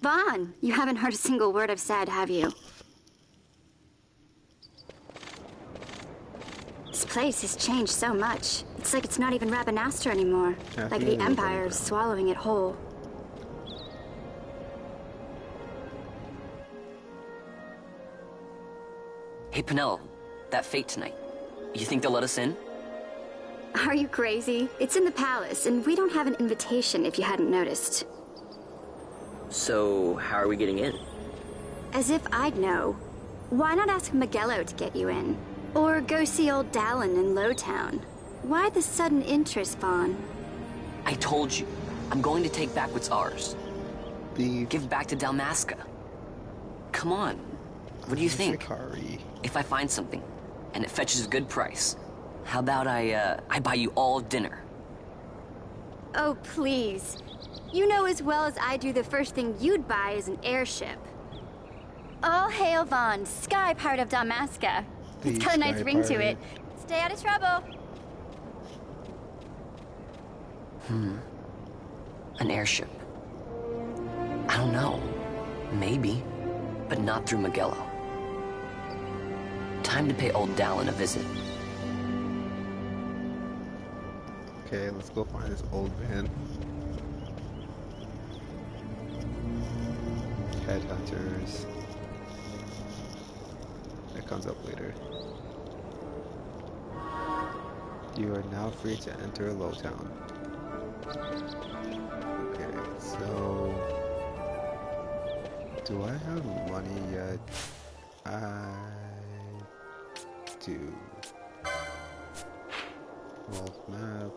Vaughn, you haven't heard a single word I've said, have you? This place has changed so much. It's like it's not even Rabanastre anymore. Like the Empire is swallowing it whole. Hey, Penelo, that fete tonight. You think they'll let us in? Are you crazy? It's in the palace, and we don't have an invitation if you hadn't noticed. So, how are we getting in? As if I'd know. Why not ask Miguelo to get you in? Or go see old Dallin in Lowtown? Why the sudden interest, Vaughn? I told you, I'm going to take back what's ours. Give back to Dalmasca. Come on. What do you think? If I find something, and it fetches a good price, how about I buy you all dinner? Oh, please. You know as well as I do the first thing you'd buy is an airship. All hail Vaughn, Sky Pirate of Dalmasca. It's got a nice ring to it. Stay out of trouble. An airship. I don't know. Maybe. But not through Miguelo. Time to pay old Dallin a visit. Okay, let's go find this old man. Headhunters. That comes up later. You are now free to enter Lowtown. Okay, so... do I have money yet? I do. World map.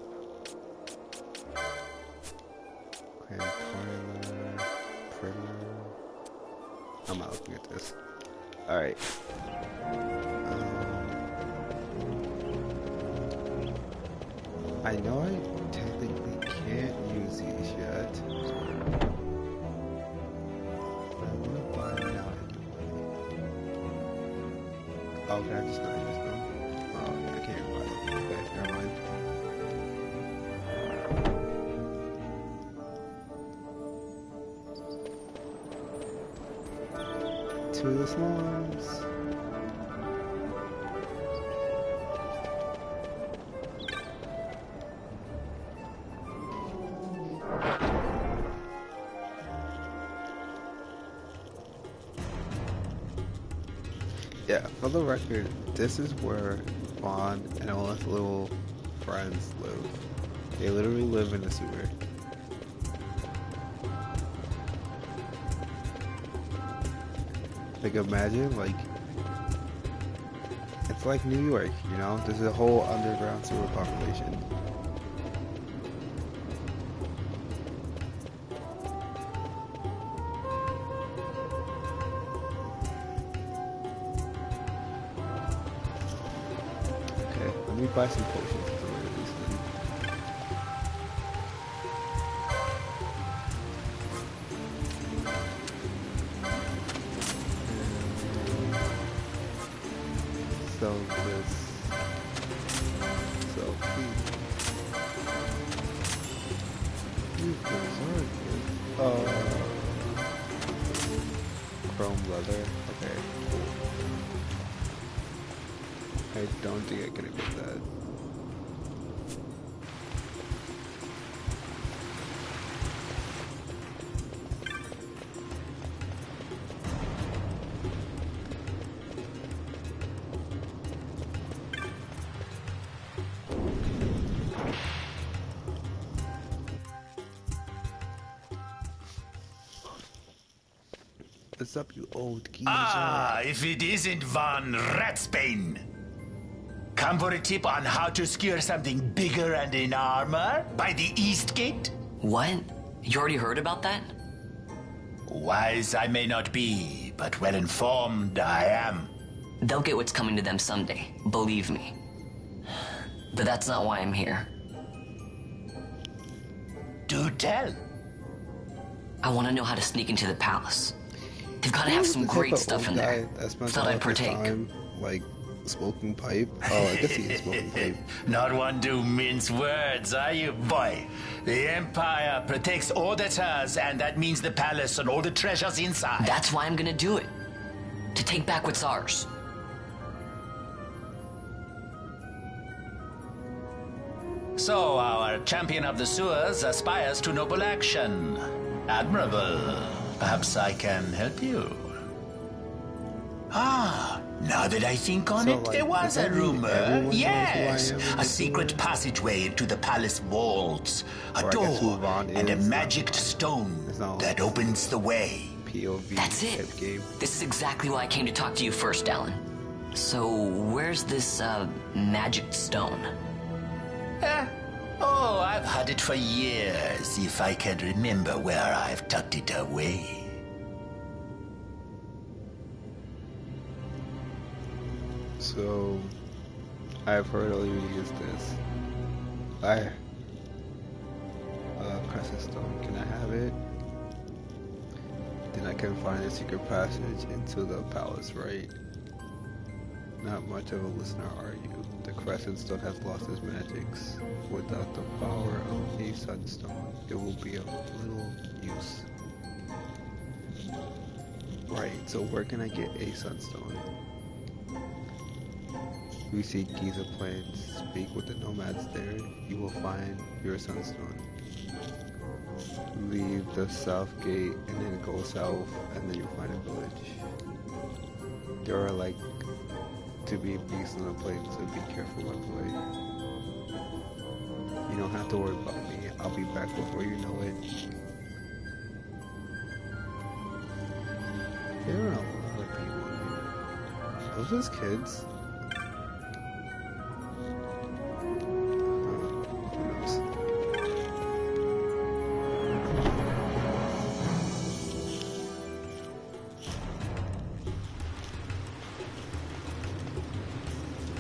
Grand parlor. Printer. I'm not looking at this. Alright. I know I technically can't use these yet. But I'm gonna buy them now anyway. Oh, can I just not use them? Oh, I can't buy them. Okay, never mind. To the slums. Yeah, for the record, this is where Vaughn and all his little friends live. They literally live in the sewer. Like, imagine, like, it's like New York, you know? There's a whole underground sewer population. Okay, let me buy some potions at the very least then. So this, so these guys are good. Chrome leather. Okay, cool. I don't think I can get that. What's up, you old geezer? Ah, if it isn't Von Ratsbane. Come for a tip on how to secure something bigger and in armor by the East Gate? What? You already heard about that? Wise I may not be, but well informed I am. They'll get what's coming to them someday, believe me. But that's not why I'm here. Do tell. I want to know how to sneak into the palace. They've got to have some great stuff in there. Thought I'd partake. Like, smoking pipe? Oh, I guess he's smoking pipe. Not one to mince words, are you, boy? The Empire protects all that's hers, and that means the palace and all the treasures inside. That's why I'm gonna do it. To take back what's ours. So, our champion of the sewers aspires to noble action. Admirable. Perhaps I can help you. Ah, now that I think on it, there was a rumor. Yes, a secret passageway into the palace vaults. A door and a magic stone that opens the way. That's it. This is exactly why I came to talk to you first, Alan. So, where's this, magic stone? Oh, I've had it for years, if I can remember where I've tucked it away. So, I've heard all you use this. Crescent Stone, can I have it? Then I can find a secret passage into the palace, right? Not much of a listener, are you? The Crescent Stone has lost its magics. Without the power of a Sunstone, it will be of little use. Right, so where can I get a Sunstone? We seek Giza Plains, speak with the nomads there, you will find your Sunstone. Leave the south gate and then go south and then you'll find a village. There are like to be beasts on the plains, so be careful by the way. You don't have to worry about me, I'll be back before you know it. There are a lot of people here. Are those kids?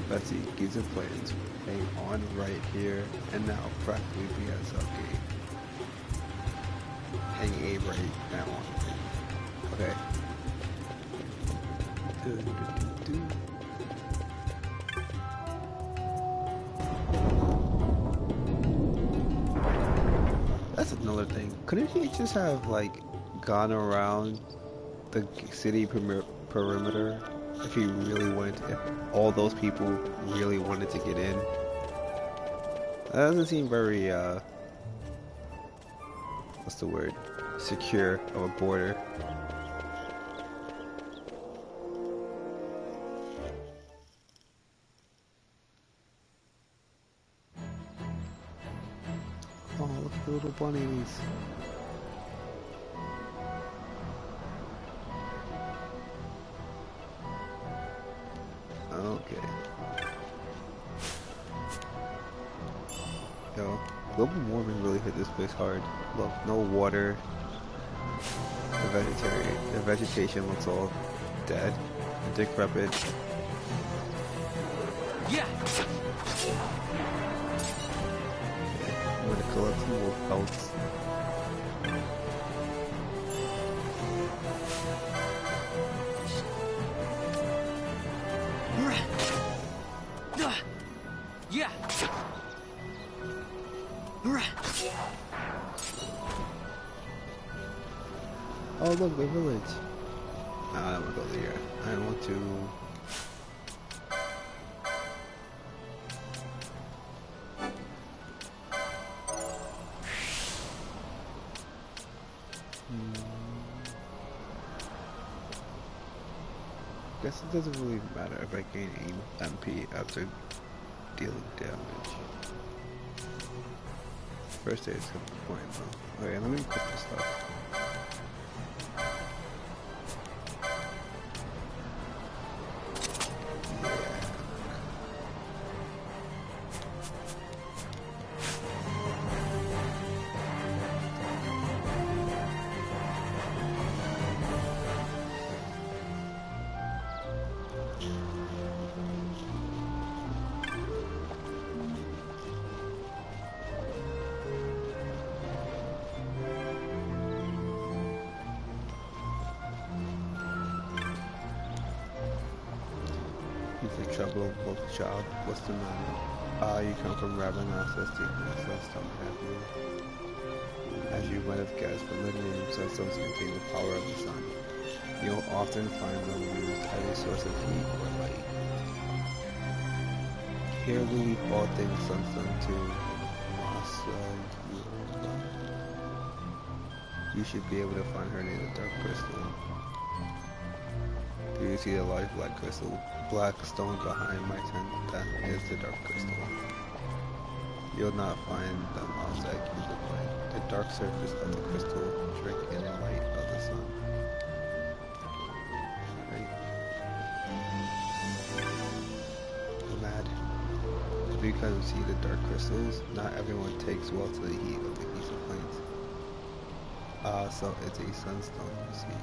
Let's see, Giza Plains. Hang on right here, and now practically be at Southgate. Hang A right now on. Okay. That's another thing. Couldn't he just have, like, gone around the city perimeter? If he really wanted to, if all those people really wanted to get in. That doesn't seem very, what's the word? Secure of a border. Oh, look at the little bunnies. Okay. Yo, global warming really hit this place hard. Look, no water. The vegetation looks all dead and decrepit. Yeah. I'm gonna collect some wolf pelts. Yeah. Oh look, the village. I don't want to go there. I want to. Guess it doesn't really matter if I gain MP after dealing damage. First aid's important though. Okay, let me equip this stuff. Trouble, both child. What's the matter? You come from Raven Ancestry, so stop happy. As you might have guessed from the name, sunstones contain the power of the sun. You'll often find them used as a source of heat or light. Here we leave all things sunstone to you should be able to find her near the dark crystal. Do you see a large black stone behind my tent? That is the dark crystal. You'll not find them outside Cubic Light. The dark surface of the crystal drink in the light of the sun. Right? I'm mad. Because you see the dark crystals, not everyone takes well to the heat of the Eastern Plains. So it's a sunstone, you see.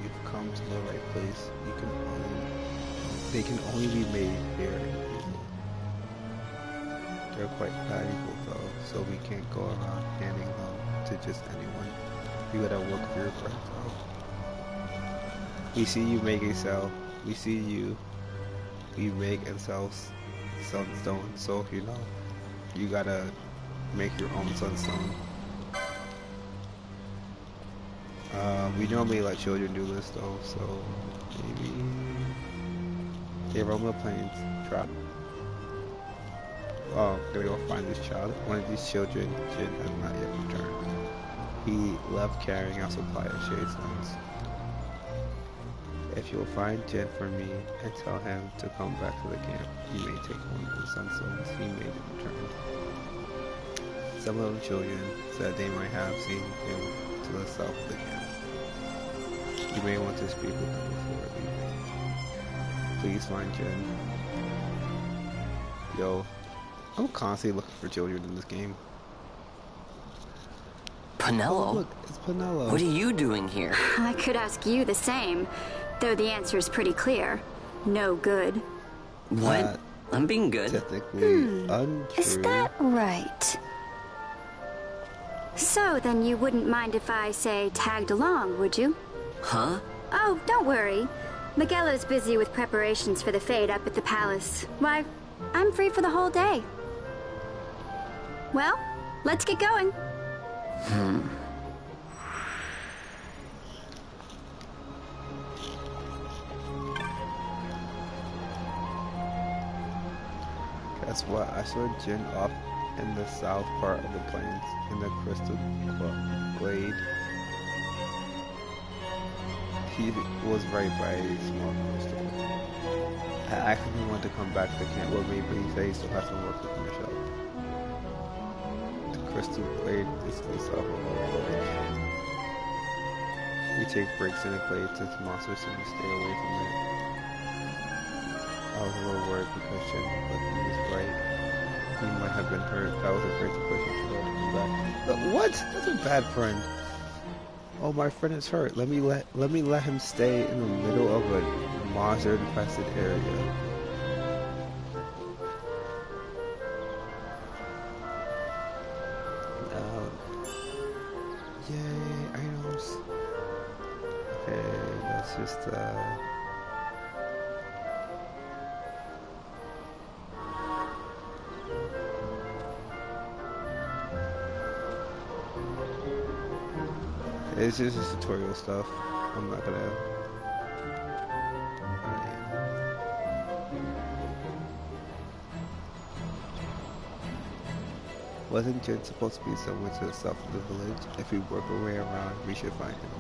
You've come to the right place. They can only be made here. They're quite valuable though, so we can't go around handing them to just anyone. You gotta work for your breath though. We see you make a sell. We see you. We make and sell sunstone. So you know, you gotta make your own sunstone. We normally let children do this though, so maybe they roam the plains, drop. Oh, I'm gonna go find this child. One of these children, Jin, has not yet returned. He left carrying a supply of shade stones. If you'll find Jin for me and tell him to come back to the camp, you may take one of the sunstones he made in return. Some of the children said they might have seen him to the south of the camp. You may want to speak with them before leaving. Please find Jen. Yo, I'm constantly looking for children in this game. Penelo? Oh, look, it's Penelo. What are you doing here? I could ask you the same, though the answer is pretty clear. No good. What? I'm being good. Technically untrue. Is that right? So then you wouldn't mind if I, say, tagged along, would you? Huh? Oh, don't worry. Miguelo's busy with preparations for the fete up at the palace. Why, I'm free for the whole day. Well, let's get going. Guess what? I saw Jin off in the south part of the plains, in the crystal glade. He was right by a small crystal. I actually wanted to come back to the camp with me, but he said he still has some work to finish up. The first two played this stuff on the village. We take breaks in the glade since monsters seem to stay away from it. I was a little worried because Shin, but he was right. He might have been hurt. I was afraid to push him back. But what? That's a bad friend. Oh, my friend is hurt. Let me let him stay in the middle of a monster-infested area. Yay, items. Okay, let's just it's just tutorial stuff. I'm not gonna. Wasn't Jin supposed to be somewhere to the south of the village? If we work our way around, we should find him.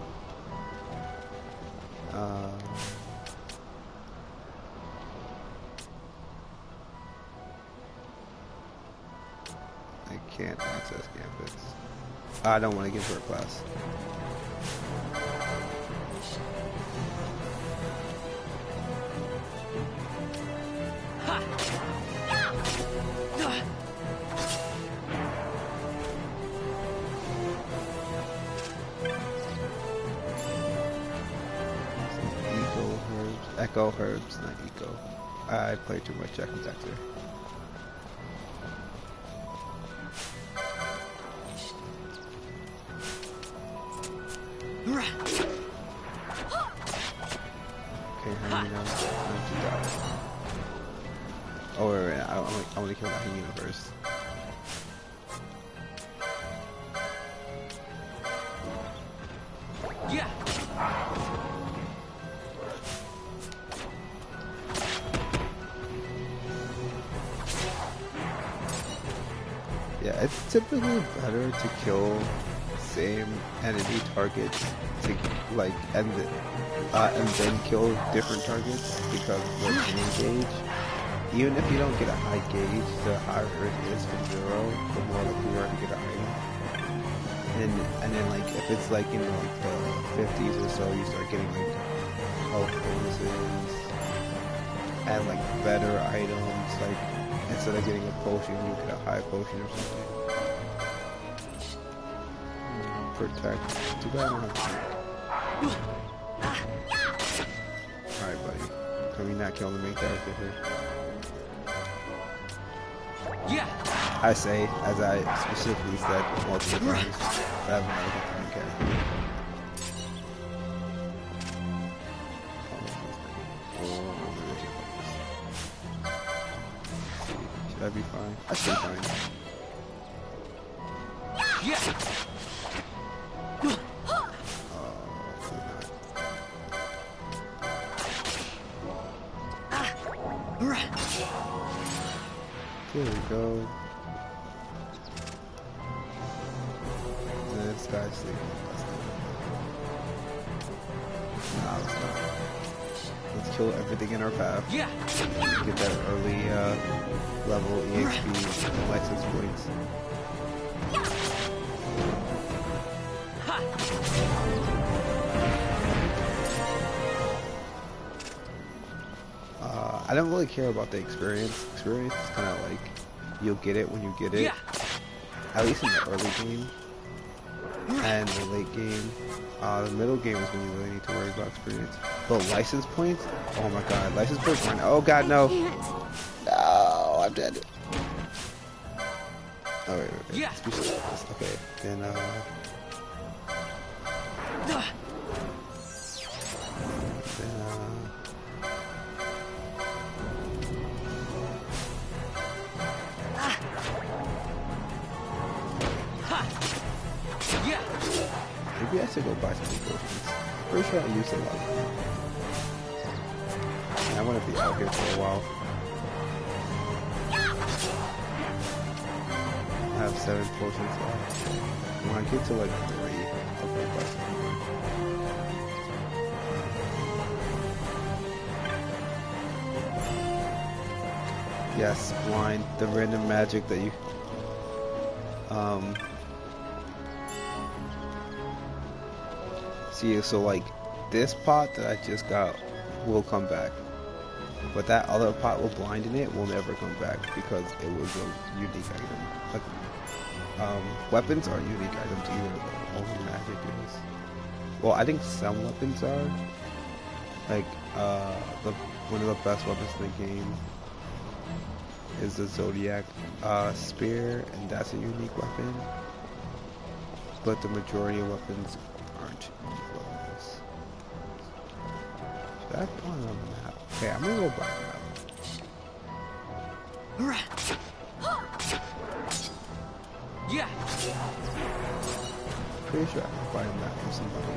I can't access Gambits. I don't want to give her a class. Echo herbs, not eco. I play too much Jack and Daxter. Okay, how many now? Oh, wait, I want to kill that hyena first. Yeah. Yeah, it's typically better to kill same enemy targets to like and then kill different targets because the gauge. Even if you don't get a high gauge, the higher it is from 0, the more likely you are to get an item. And then like if it's like like the 50s or so, you start getting like health bonuses and like better items. Like instead of getting a potion, you get a high potion or something. Protect. Too bad I don't have to. Alright, buddy. Can we not kill the main character here? Yeah. I say, as I specifically said multiple times, that I'm not the main character. Should I be fine? I should be fine. Yeah. Here we go. This guy's sleeping. Nah, let's not. Let's kill everything in our path. Yeah. Get that early level EXP and license points. I don't really care about the experience. Experience is kind of like, you'll get it when you get it. Yeah. At least in the early game. And the late game. The middle game is when you really need to worry about experience. But license points? Oh my god. License points run. Oh god, no. No, I'm dead. Oh, wait. Yeah. Okay, then, maybe I should go buy some potions. Pretty sure I used a lot. I want to be out here for a while. I have 7 potions left. When I get to like 3, I'll go buy some more. Yes, blind. The random magic that you... See, so like this pot that I just got will come back, but that other pot with blind in it will never come back because it was a unique item. Like, weapons are unique items either, though. Only magic is. Well, I think some weapons are. Like, one of the best weapons in the game is the Zodiac Spear, and that's a unique weapon. But the majority of weapons aren't unique weapons. Should I put on the map? Okay, I'm gonna go by map. Yeah. Pretty sure I can find a map for somebody.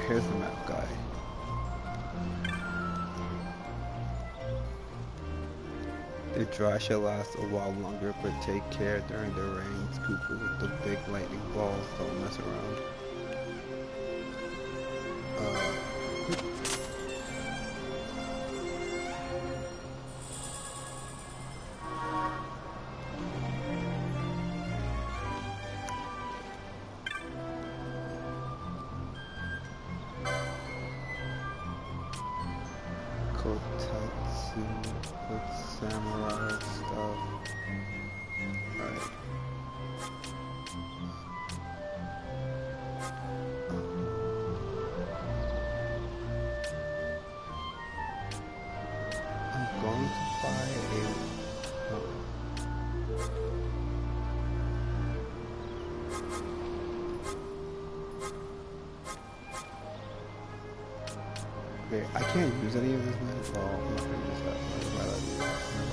Here's the map guy. The dry shall last a while longer, but take care during the rains. Cooper with the big lightning balls, don't mess around. Kotetsu with samurai stuff. Alright. I'm going to buy a... Okay, I can't use any of this man, so I'm not gonna use that. I'm gonna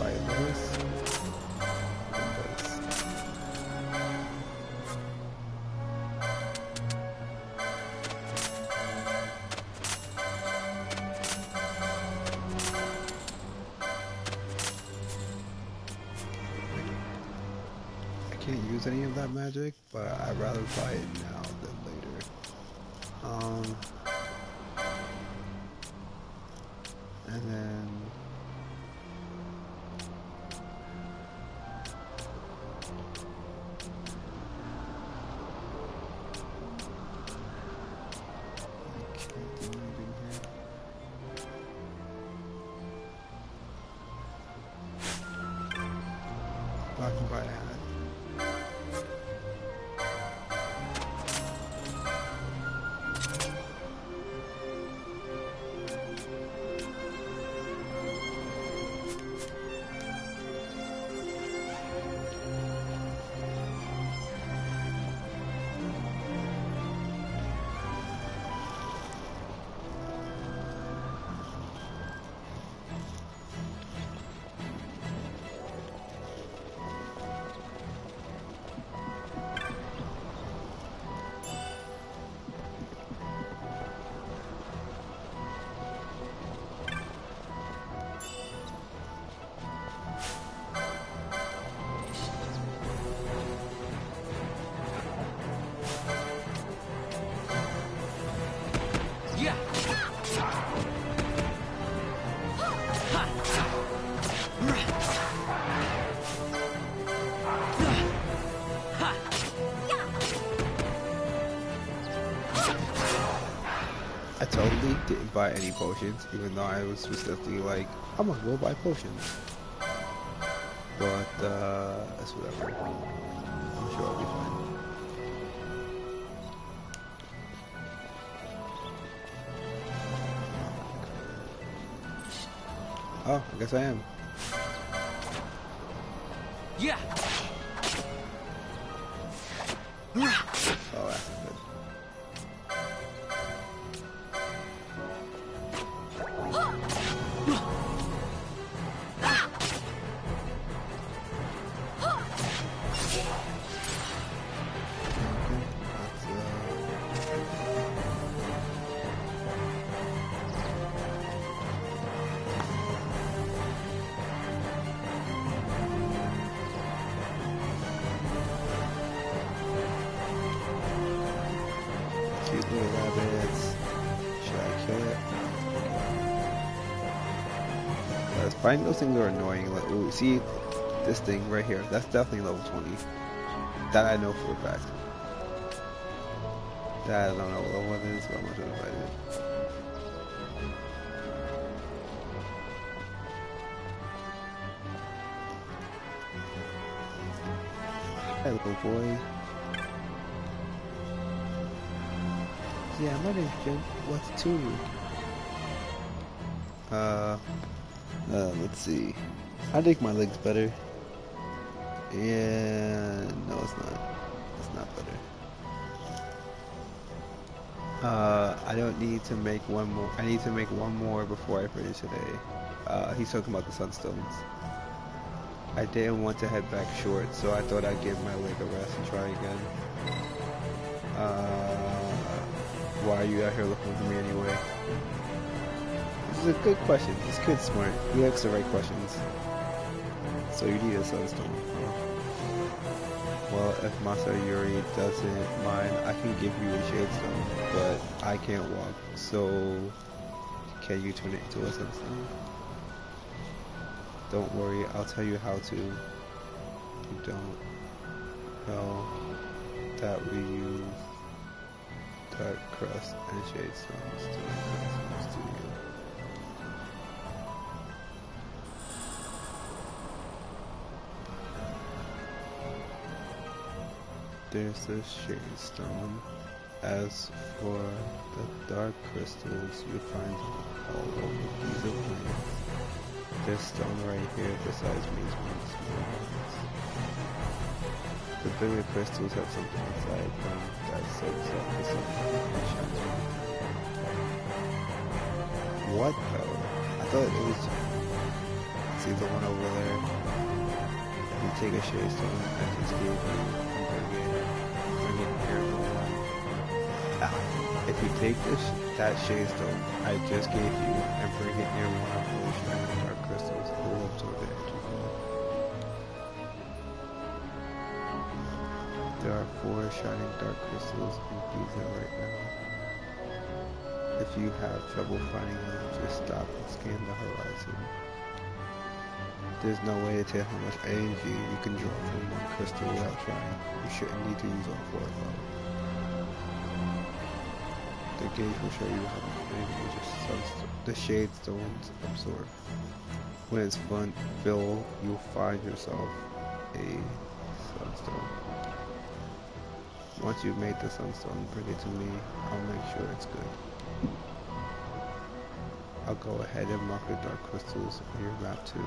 buy this. I can't use any of that magic, but I'd rather buy it now than later. And then I can buy that. I totally didn't buy any potions, even though I was specifically like, I'm gonna go buy potions. But, that's whatever. I'm sure I'll be fine. Oh, I guess I am. Yeah. Oh, that's good. Hey, rabbits. Should I kill it? Finding those things are annoying. Like, ooh, see this thing right here? That's definitely level 20. That I know for a fact. That I don't know what level it is, but I'm not gonna fight it. Hey, little boy. Yeah, my name's Jim. What's to you? Let's see. I think my leg's better. Yeah, no, it's not. It's not better. I don't need to make one more. I need to make one more before I finish today. He's talking about the sunstones. I didn't want to head back short, so I thought I'd give my leg a rest and try again. Why are you out here looking for me anyway? This is a good question. This kid's smart. He asks the right questions. So you need a sunstone. Huh? Well, if Masa Yuri doesn't mind, I can give you a shadestone, but I can't walk. So can you turn it into a sunstone? Don't worry, I'll tell you how to. You don't know that we use dark crust and shade stones to make customers to you. There's this shade stone. As for the dark crystals, you find all over these of plants. This stone right here, besides me, is one of the smaller ones. The bigger crystals have something inside them that soaks up the sun and shines on them. What though? I thought it was... See the one over there? You take a shade stone I just gave you and bring it here to one. If you take that shade stone I just gave you and bring it near one of those shining dark crystals, it will absorb the energy from it. There are 4 shining dark crystals in Giza right now. If you have trouble finding them, just stop and scan the horizon. There's no way to tell how much energy you can draw from one crystal without trying. You shouldn't need to use all 4 of them. The gauge will show you how much energy the shade stones absorb. When it's full, you'll find yourself a sunstone. Once you've made the sunstone, bring it to me. I'll make sure it's good. I'll go ahead and mark the dark crystals on your map too.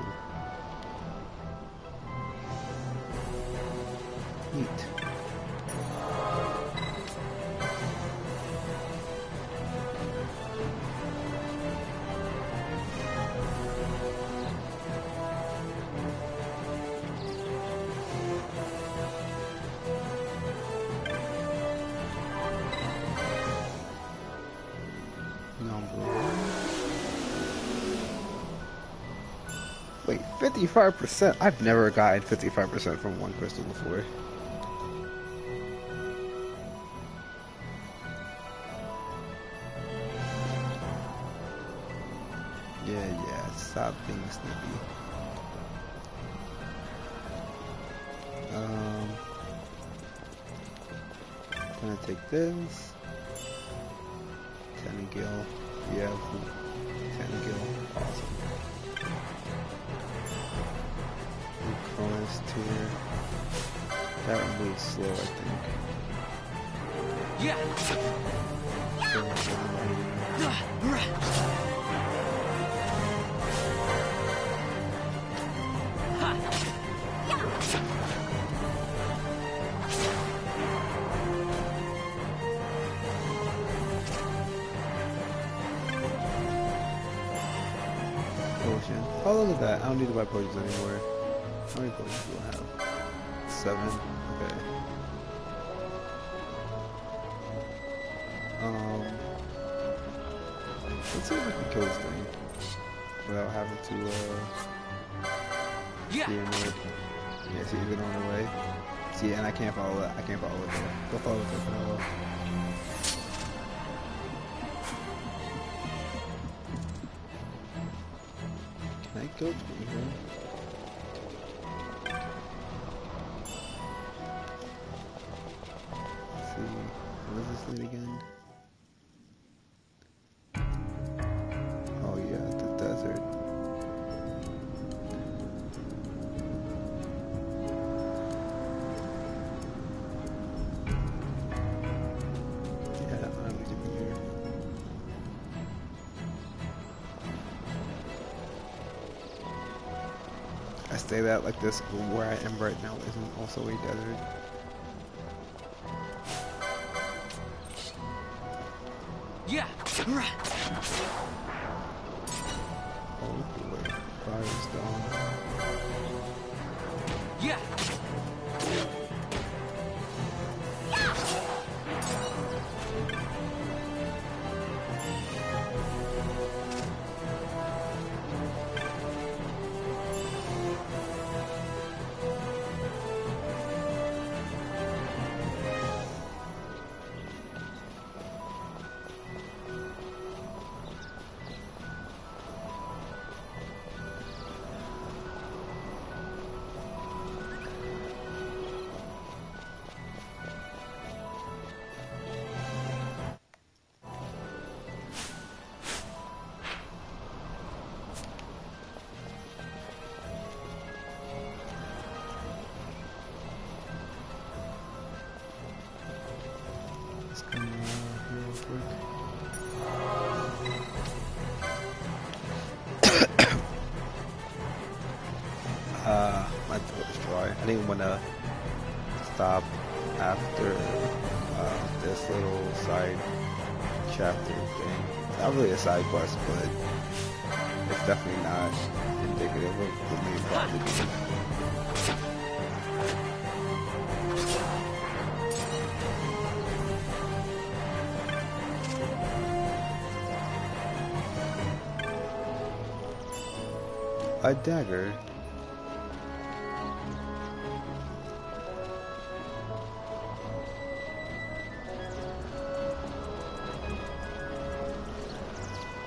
Neat. Wait, 55%? I've never gotten 55% from one crystal before. Yeah, stop being snippy. I'm gonna take this. Tentagil. Yeah, Tentagil. Awesome. Cronus tier. That one moves slow, I think. Yeah. Potion. Oh, look at that. I don't need to buy potions anymore. How many potions do I have? 7? Okay. Let's see if I can kill this thing without having to, yeah. Yeah, see, even on the way. See, and I can't follow that. I can't follow it there. Go follow it there, Pinello. kill screen here. Let's see. What is this lead again? Oh yeah, the desert. Yeah, I'm gonna be here. I say that like this, but where I am right now isn't also a desert. Yeah. Oh boy, Firestone. Yeah. Let's come here real quick. My throat is dry. I didn't want to stop after this little side chapter thing. Not really a side quest, but it's definitely not indicative of the main part of the game. A dagger.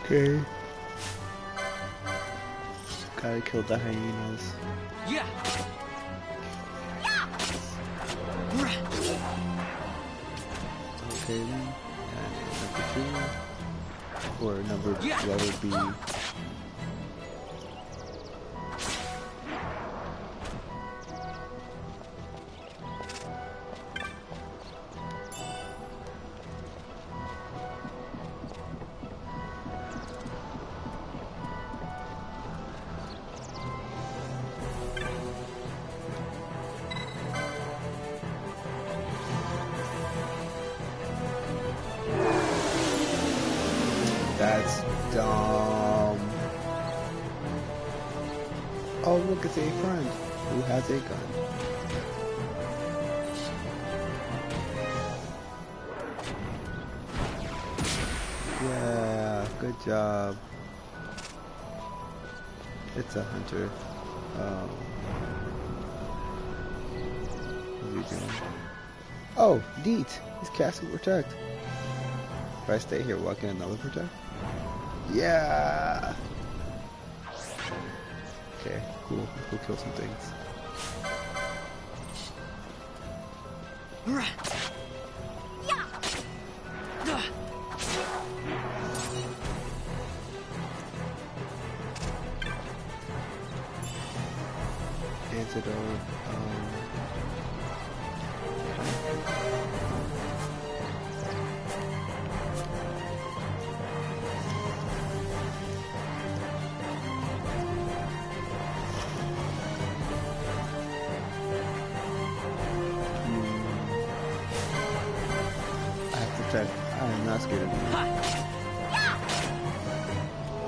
Okay. Gotta kill the hyenas. Yeah. Okay then. And number 2. Or number that would be that's dumb. Oh, look, it's a friend who has a gun. Yeah, good job. It's a hunter. What's he doing? Oh, Deet. He's casting Protect. If I stay here, will I get another Protect? Yeah! Okay, cool. Let's go kill some things. Antidote. I am not scared of you.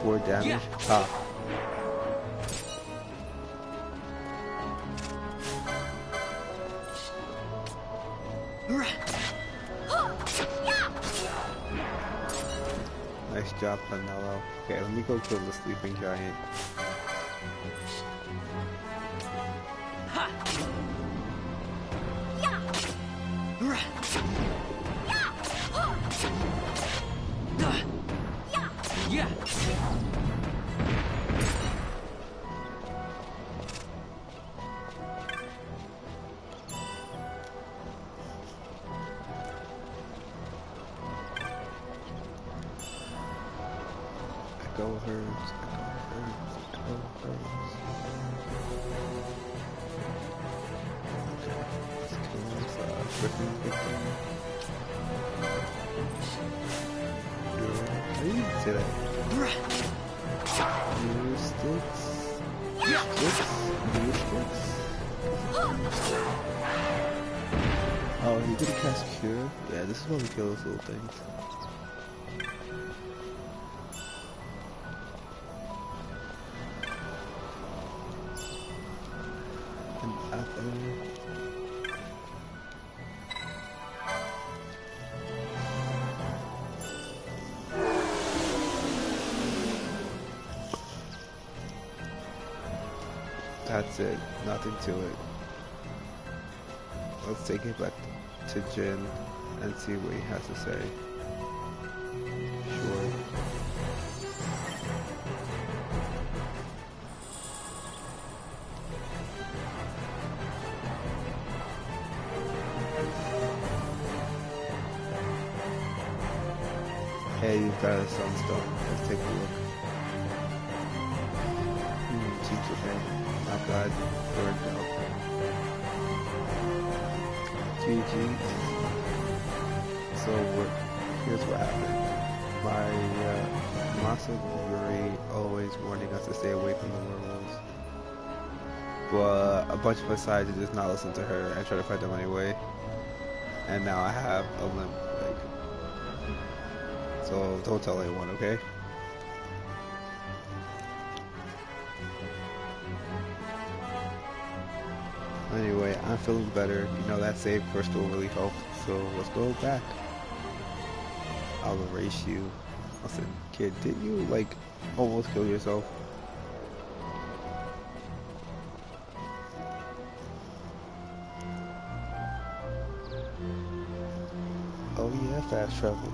4 damage. Ah. Nice job, Penelo. Okay, let me go kill the sleeping giant. Echo herds, echo herds, echo herds. Okay, let's kill this Griffin victim. How do you say that? New sticks? New sticks? Oh, he didn't cast Cure? Yeah, this is why we kill those little things. An apple. That's it. Nothing to it. Let's take it back to Jin and see what he has to say. Sure. Hey, you've got a sunstone. Let's take a look. Seems okay. Not bad for a job. GG. So here's what happened. My Masa Yuri always warning us to stay away from the werewolves. But a bunch of us decided to just not listen to her and try to fight them anyway. And now I have a limp leg. So don't tell anyone, okay? Anyway, I'm feeling better. You know, that save crystal really helped. So let's go back. I'll erase you. Listen, kid, didn't you, like, almost kill yourself? Oh yeah, fast travel.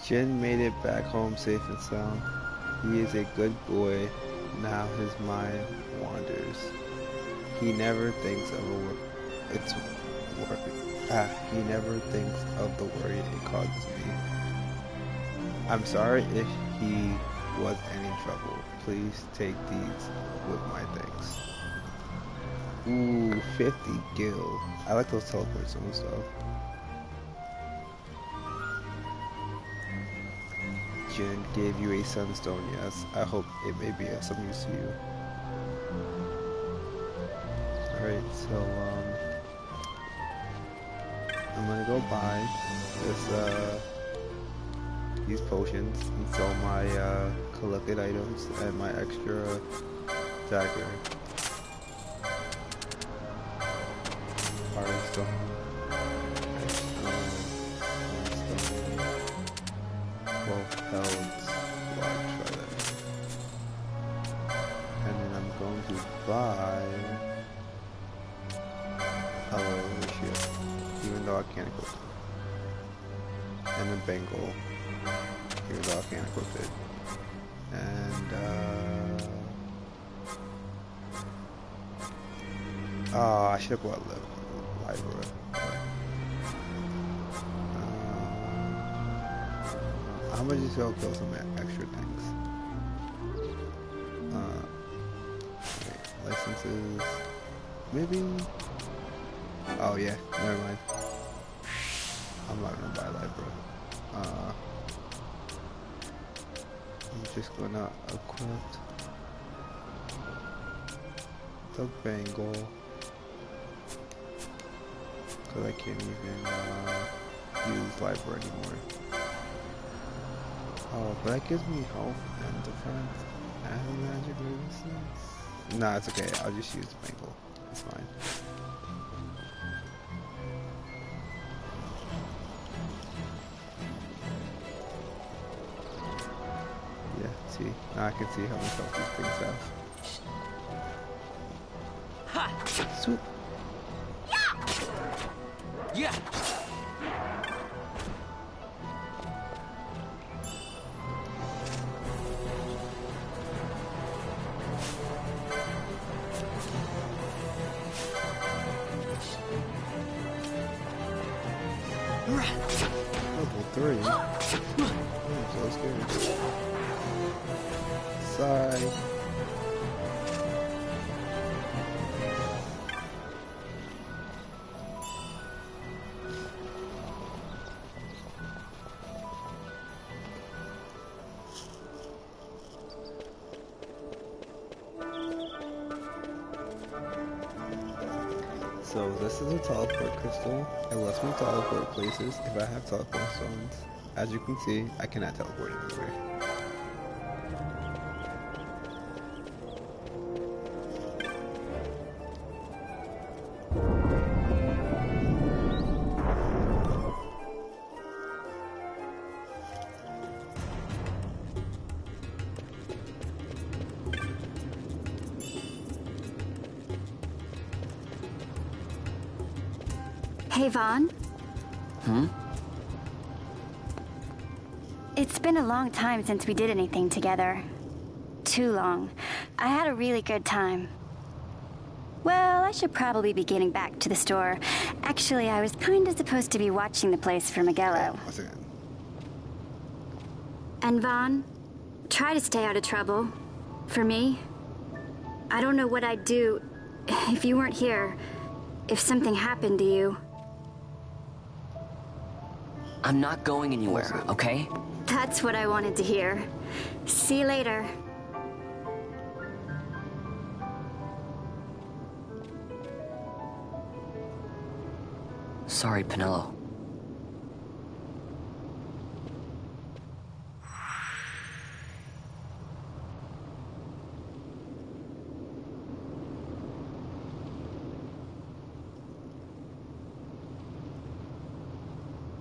Jin made it back home safe and sound. He is a good boy. Now his mind wanders. He never thinks of he never thinks of the worry it causes me. I'm sorry if he was in trouble. Please take these with my thanks. Ooh, 50 gil. I like those teleports and stuff. Jin gave you a sunstone, yes. I hope it may be of some use to you. Alright, so, I'm gonna go buy this, these potions and sell my, collected items and my extra dagger. Firestone. And then I'm going to buy a shit, even though I can't equip it. And a bangle, even though I can't equip it. And oh, I should have bought Libra. How much is gonna kill some extra things? Wait, licenses, maybe? Oh yeah, never mind. I'm not gonna buy Libra. I'm just gonna equip the bangle, cause I can't even use Libra anymore. Oh, but that gives me health and defense and magic resistance. Nah, it's okay. I'll just use the bangle. It's fine. Yeah, see. Now I can see how much health these things have. Swoop. Yeah. Level 3. I'm so scared. Sigh. So this is a teleport crystal. It lets me teleport places if I have teleport stones. As you can see, I cannot teleport anywhere. Hey, Vaughn. Hmm? It's been a long time since we did anything together. Too long. I had a really good time. Well, I should probably be getting back to the store. Actually, I was kinda supposed to be watching the place for Miguelo. And Vaughn, try to stay out of trouble. For me. I don't know what I'd do if you weren't here. If something happened to you. I'm not going anywhere, okay? That's what I wanted to hear. See you later. Sorry, Penelo.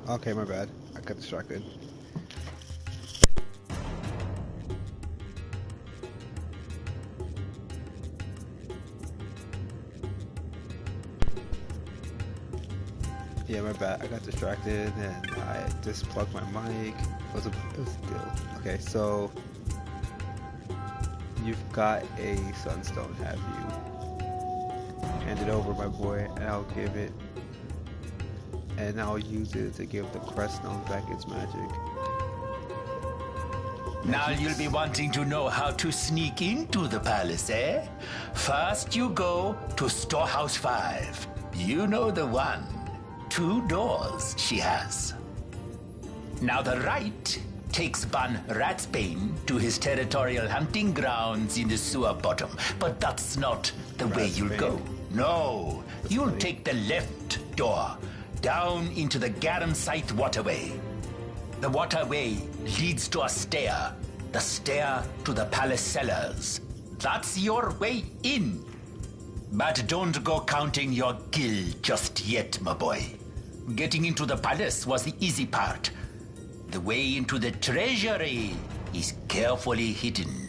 Okay, my bad. I got distracted. Yeah, my bad. I got distracted and I just plugged my mic. It was a deal. Okay, so you've got a sunstone, have you? Hand it over, my boy, and I'll give it. And I'll use it to give the crest stone back its magic. Now you'll be wanting to know how to sneak into the palace, eh? First you go to Storehouse 5. You know the one. 2 doors she has. Now the right takes Ban Ratsbane to his territorial hunting grounds in the sewer bottom. But that's not the way you'll go. No, you'll take the left door. Down into the Garum Scythe waterway. The waterway leads to a stair. The stair to the palace cellars. That's your way in. But don't go counting your gil just yet, my boy. Getting into the palace was the easy part. The way into the treasury is carefully hidden.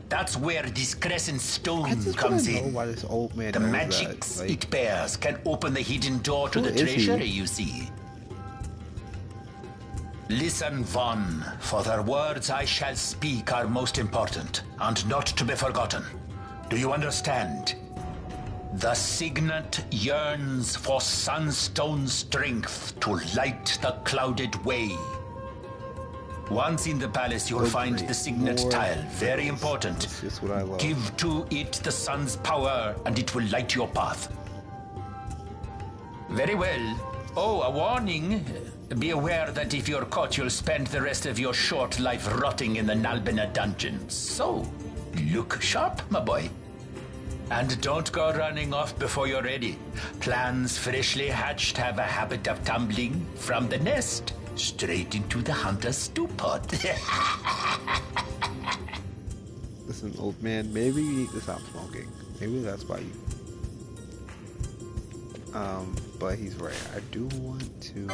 That's where this crescent stone comes in. Why this old man the magics it bears can open the hidden door to the treasury, you see. Listen, Vaughn, for the words I shall speak are most important, and not to be forgotten. Do you understand? The Signet yearns for sunstone strength to light the clouded way. Once in the palace, you'll find the signet tile. Very important. That's just what I love. Give to it the sun's power, and it will light your path. Very well. Oh, a warning. Be aware that if you're caught, you'll spend the rest of your short life rotting in the Nalbina dungeons. So, look sharp, my boy. And don't go running off before you're ready. Plans freshly hatched have a habit of tumbling from the nest straight into the hunter's stew pot. Listen, old man, maybe you need to stop smoking. Maybe that's why you... but he's right. I do want to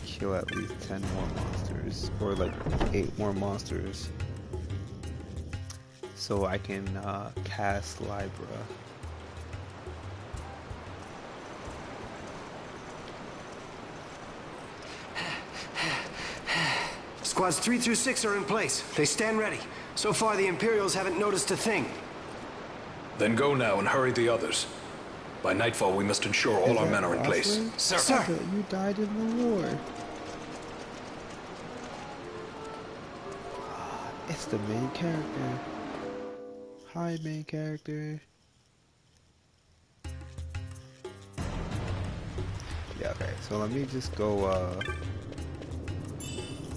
kill at least 10 more monsters, or like 8 more monsters, so I can cast Libra. Squads 3 through 6 are in place. They stand ready. So far, the Imperials haven't noticed a thing. Then go now and hurry the others. By nightfall, we must ensure all our men are in place. Sir. You died in the war. It's the main character. Hi, main character. Yeah, okay, so let me just go,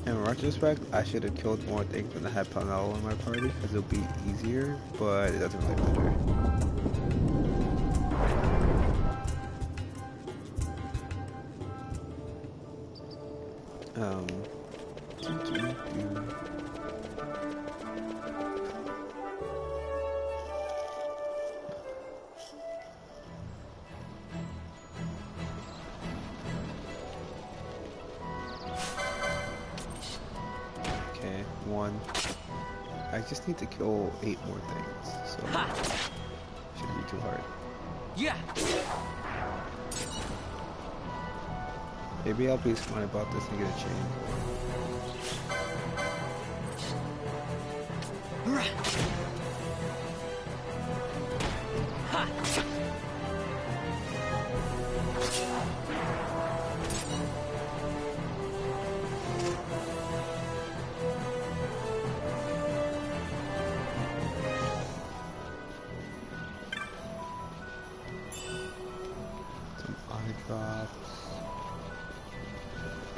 in retrospect, I should have killed more things when I had Penelo in my party, because it'll be easier, but it doesn't really matter. Okay, 1. I just need to kill 8 more things, so shouldn't be too hard. Yeah. Maybe I'll be smart about this and get a chain. Some eye drops.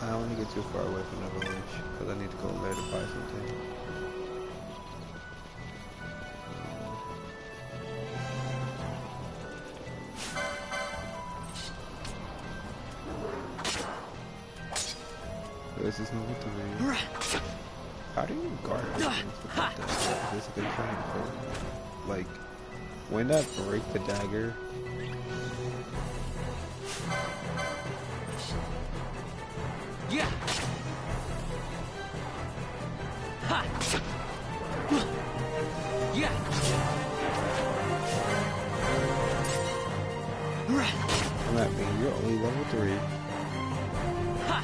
I don't want to get too far away from the village because I need to go there to buy something. This is number 3. How do you guard against stuff like that? Is this a good thing? Like, when that break the dagger? Yeah. Ha. Yeah. Come at me, you're only level 3. Ha.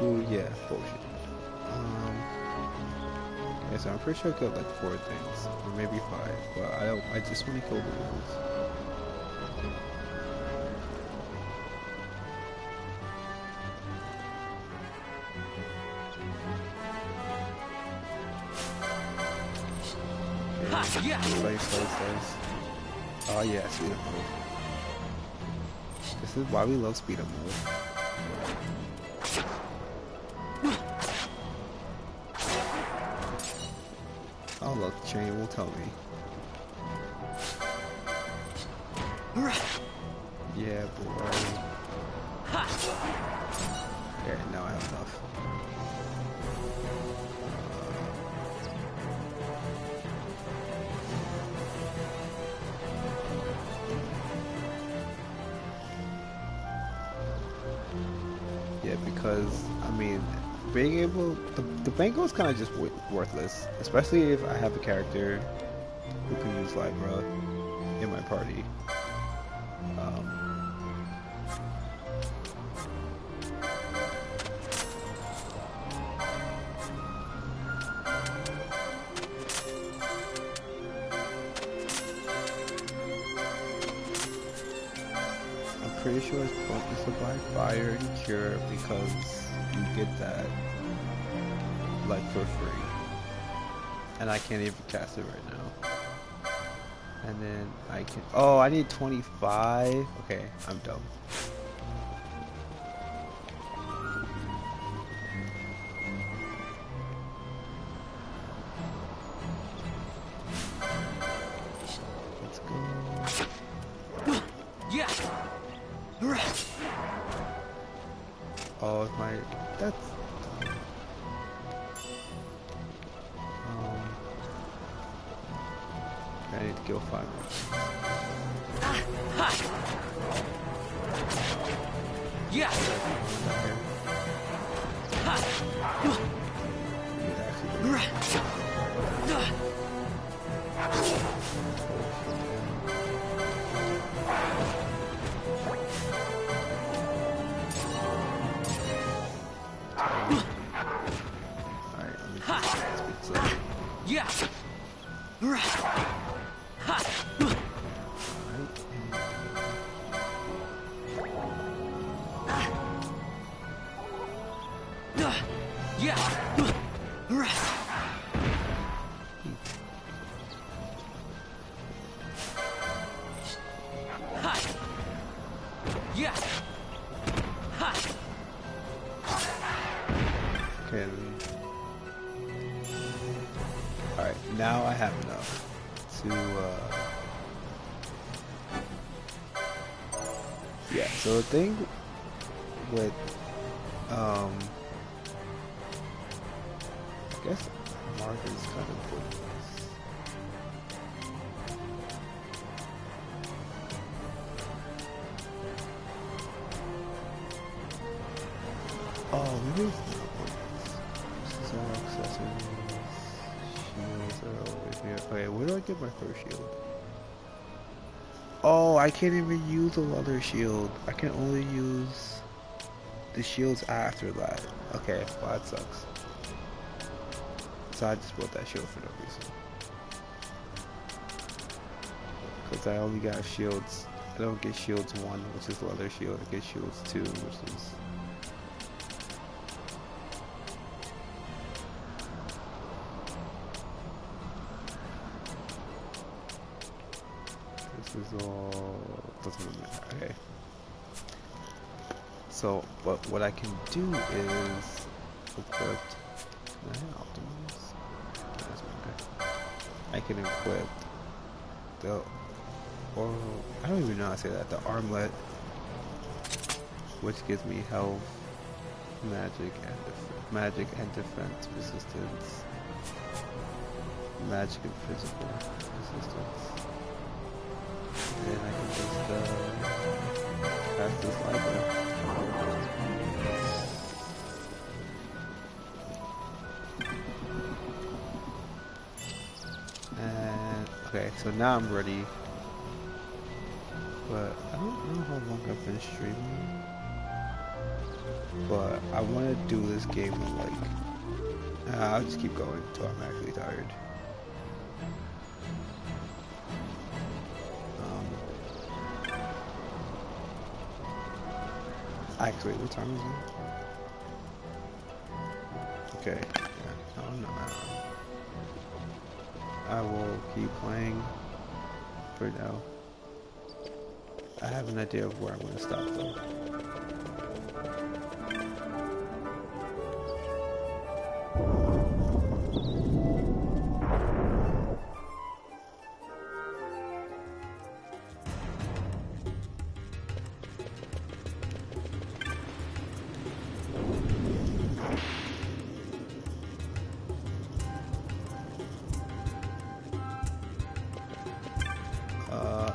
Ooh, yeah, bullshit. Okay, so I'm pretty sure I killed like 4 things, or maybe 5, but I just want to kill the wolves. Ha, yeah. Slice. Oh yeah, speed up mode. This is why we love speed up mode. Oh look, chain will tell me. Yeah, boy. Okay, now I have enough. Yeah, because I mean, being able the Bango is kind of just worthless, especially if I have a character who can use Libra in my party. I'm pretty sure it's pointless to buy Fire and Cure because you get that like for free, and I can't even cast it right now. And then I can. Oh, I need 25. Okay, I'm dumb. Let's go. Yeah. Oh, it's my. That's. I need to kill 5 more. Yeah. Yeah. Yeah. Okay. Alright, now I have enough to, yeah, so the thing with, I guess Marvin's kind of important. Oh, maybe it's not pointless. This is all accessories. Shields are over here. Okay, where do I get my first shield? Oh, I can't even use a leather shield. I can only use the shields after that. Okay, well that sucks. So I just bought that shield for no reason. Because I only got shields. I don't get shields 1, which is leather shield. I get shields 2, which is... This is all... doesn't really matter. Okay. So, but what I can do is equip... Can I optimize? I can equip the... Or... I don't even know how to say that. The armlet, which gives me health, magic and defense resistance, magic and physical resistance. And then I can just cast this library. And okay, so now I'm ready. But I don't know how long I've been streaming. But I want to do this game with like... I'll just keep going until I'm actually tired. Actually, what time is it? Okay, yeah, no, no, I will keep playing for now. I have an idea of where I'm going to stop though.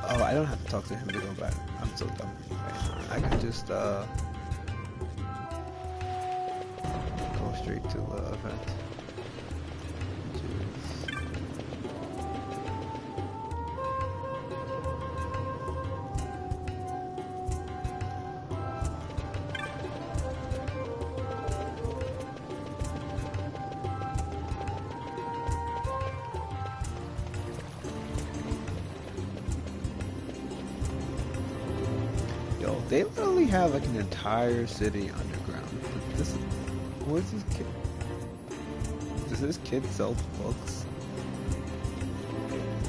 Oh, I don't have to talk to him to go back. I'm so dumb. I can just go straight to the event. They literally have like an entire city underground. This is, what's this kid? Does this kid sell books?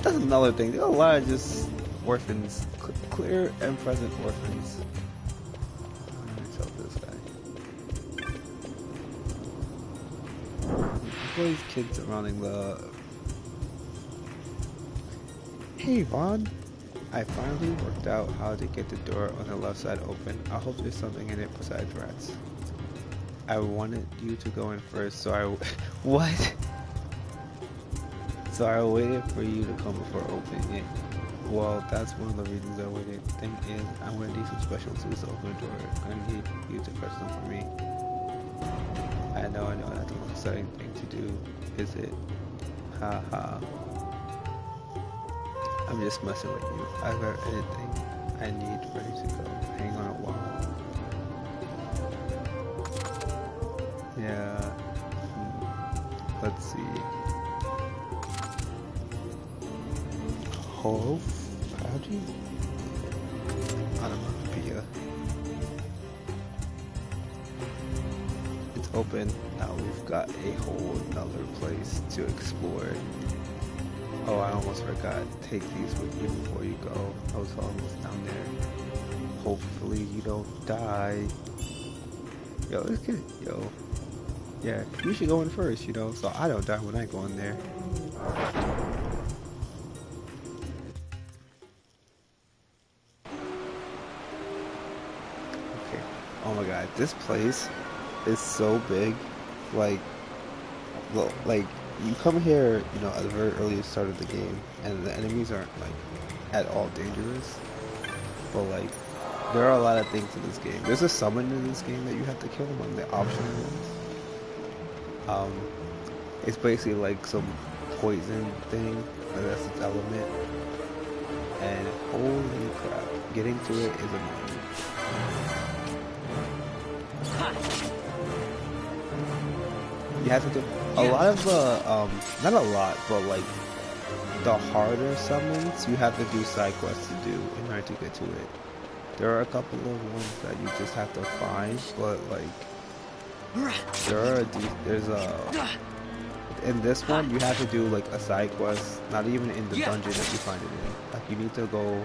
That's another thing. There's a lot of just orphans, clear and present orphans. Let me tell this guy. Look at these kids surrounding the. Hey, Vaughn. I finally worked out how to get the door on the left side open. I hope there's something in it besides rats. I wanted you to go in first, so I... What? So I waited for you to come before opening it. Well, that's one of the reasons I waited. Thing is, I'm gonna need some special tools to open the door. I'm gonna need you to fetch them for me. I know, that's the most exciting thing to do, is it? Ha ha. I'm just messing with you. I've got anything I need ready to go. Hang on a while. Yeah. Let's see. How do you... Onomatopoeia. It's open. Now we've got a whole another place to explore. Oh, I almost forgot. Take these with you before you go. I was almost down there. Hopefully you don't die. Yo, let's get it. Yo. Yeah, you should go in first, you know, so I don't die when I go in there. Okay. Oh my god, this place is so big. Like, well, like, you come here, you know, at the very earliest start of the game, and the enemies aren't, like, at all dangerous. But, like, there are a lot of things in this game. There's a summon in this game that you have to kill among the optional ones. It's basically like some poison thing, that's its element. And holy crap, getting to it is annoying. You have to do a lot of the, not a lot, but like the harder summons, you have to do side quests to do in order to get to it. There are a couple of ones that you just have to find, but like, there's in this one, you have to do like a side quest, not even in the dungeon that you find it in. Like, you need to go,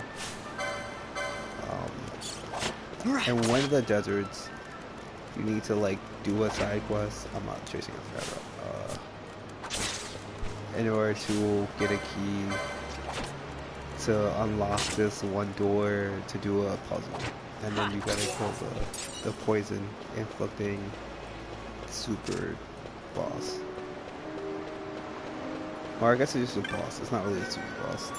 in one of the deserts, you need to like do a side quest. I'm not chasing a forever. In order to get a key to unlock this one door to do a puzzle, and then you gotta kill the poison inflicting super boss. Or I guess it's just a boss. It's not really a super boss.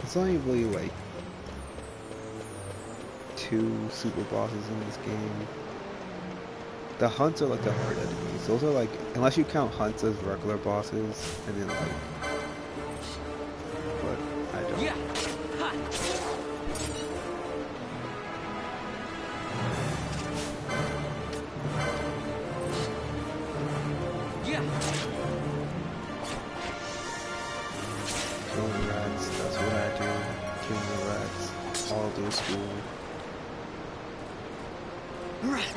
It's only really like 2 super bosses in this game. The hunts are like the hard enemies. Those are like, unless you count hunts as regular bosses, and then like, but I don't. Yeah. Killing rats, that's what I do. Killing the rats all through school. Alright,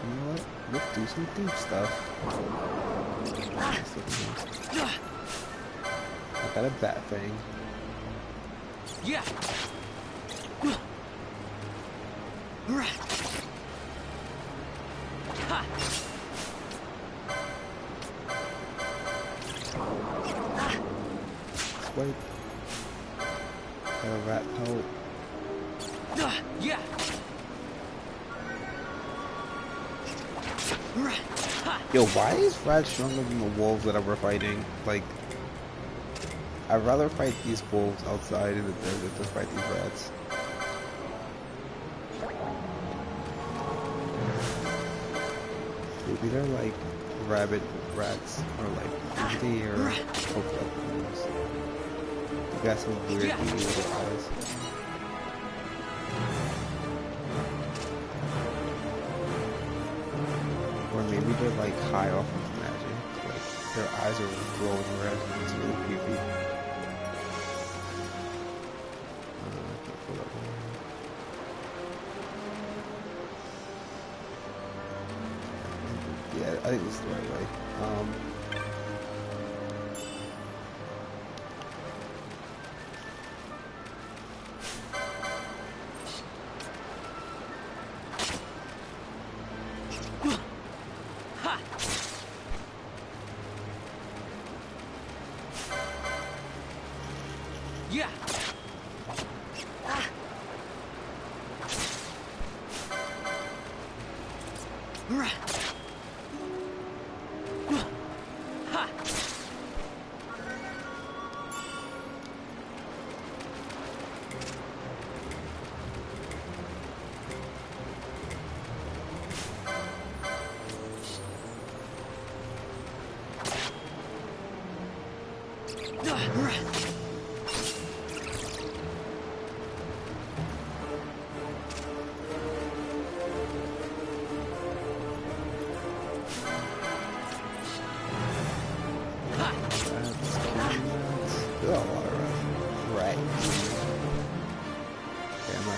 you know what? Let's do some deep stuff. I got a bat thing. Yeah. Swipe. Got a rat pelt. Yeah. Yo, why is rats stronger than the wolves that we're fighting? Like, I'd rather fight these wolves outside in the desert than fight these rats. Maybe they're like rabbit rats, or like maybe they are coked up wolves. They got some weird little eyes. Or maybe they're like high off of magic. Like their eyes are glowing red and it's really creepy. Yeah, I think this is the right way. Yeah.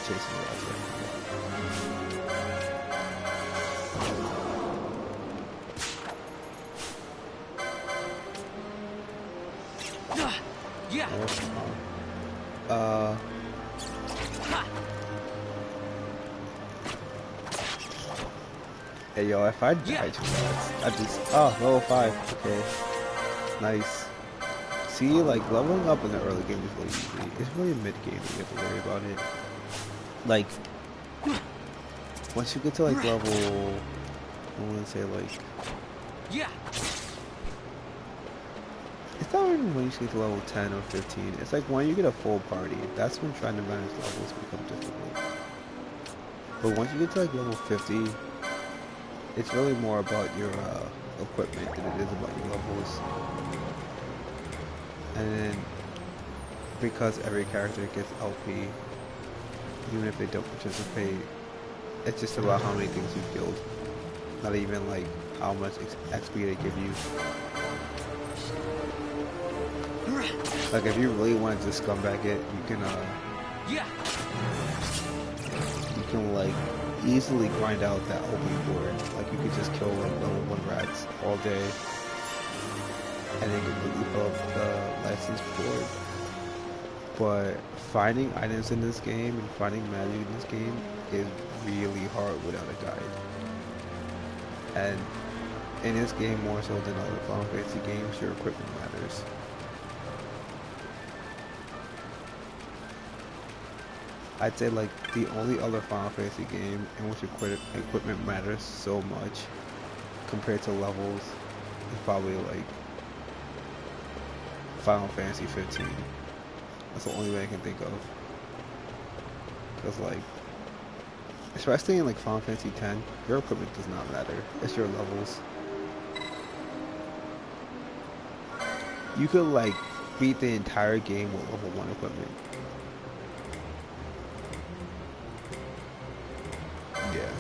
chasing the rats right Yeah. Hey yo, if I die to rats, I just level 5. Okay, nice. See, like leveling up in the early game is really easy. It's really mid game that you have to worry about it. Like once you get to like level, I want to say like, it's not even when you get to level 10 or 15. It's like when you get a full party. That's when trying to manage levels become difficult. But once you get to like level 50, it's really more about your equipment than it is about your levels. And then, because every character gets LP, even if they don't participate, it's just about how many things you killed. Not even like how much XP they give you. Like if you really want to just scumbag it, you can like easily grind out that LP board. Like you could just kill like level 1 rats all day, and then completely fill up the license board. But finding items in this game and finding magic in this game is really hard without a guide. And in this game, more so than other Final Fantasy games, your equipment matters. I'd say like the only other Final Fantasy game in which equipment matters so much compared to levels is probably like Final Fantasy 15. That's the only way I can think of. Because like, especially in like Final Fantasy 10, your equipment does not matter. It's your levels. You could like beat the entire game with level 1 equipment. Yeah.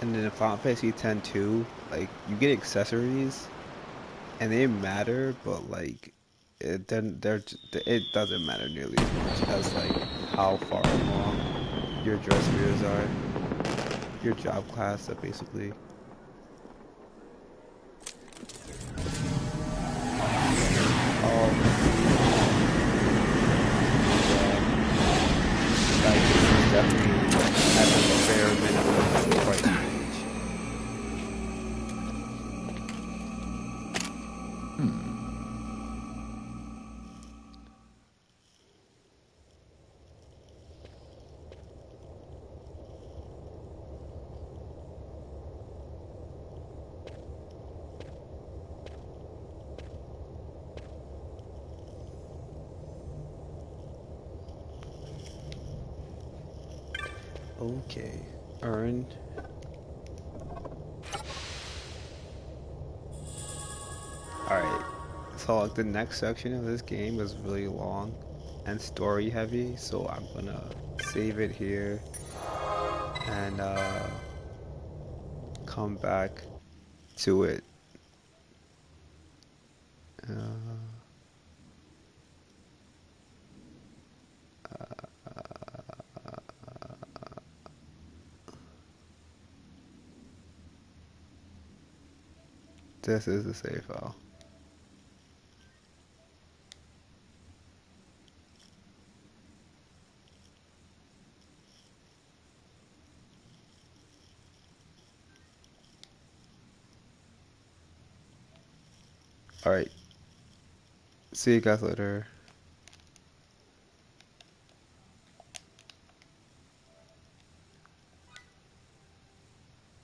And then in Final Fantasy 10 too, like you get accessories, and they matter, but like it doesn't matter nearly as much as like how far along your dress spheres are, your job class, basically. Definitely at the bare minimum price range. Okay, earned. Alright, so like the next section of this game is really long and story heavy, so I'm gonna save it here and come back to it. This is the save file. Alright. See you guys later.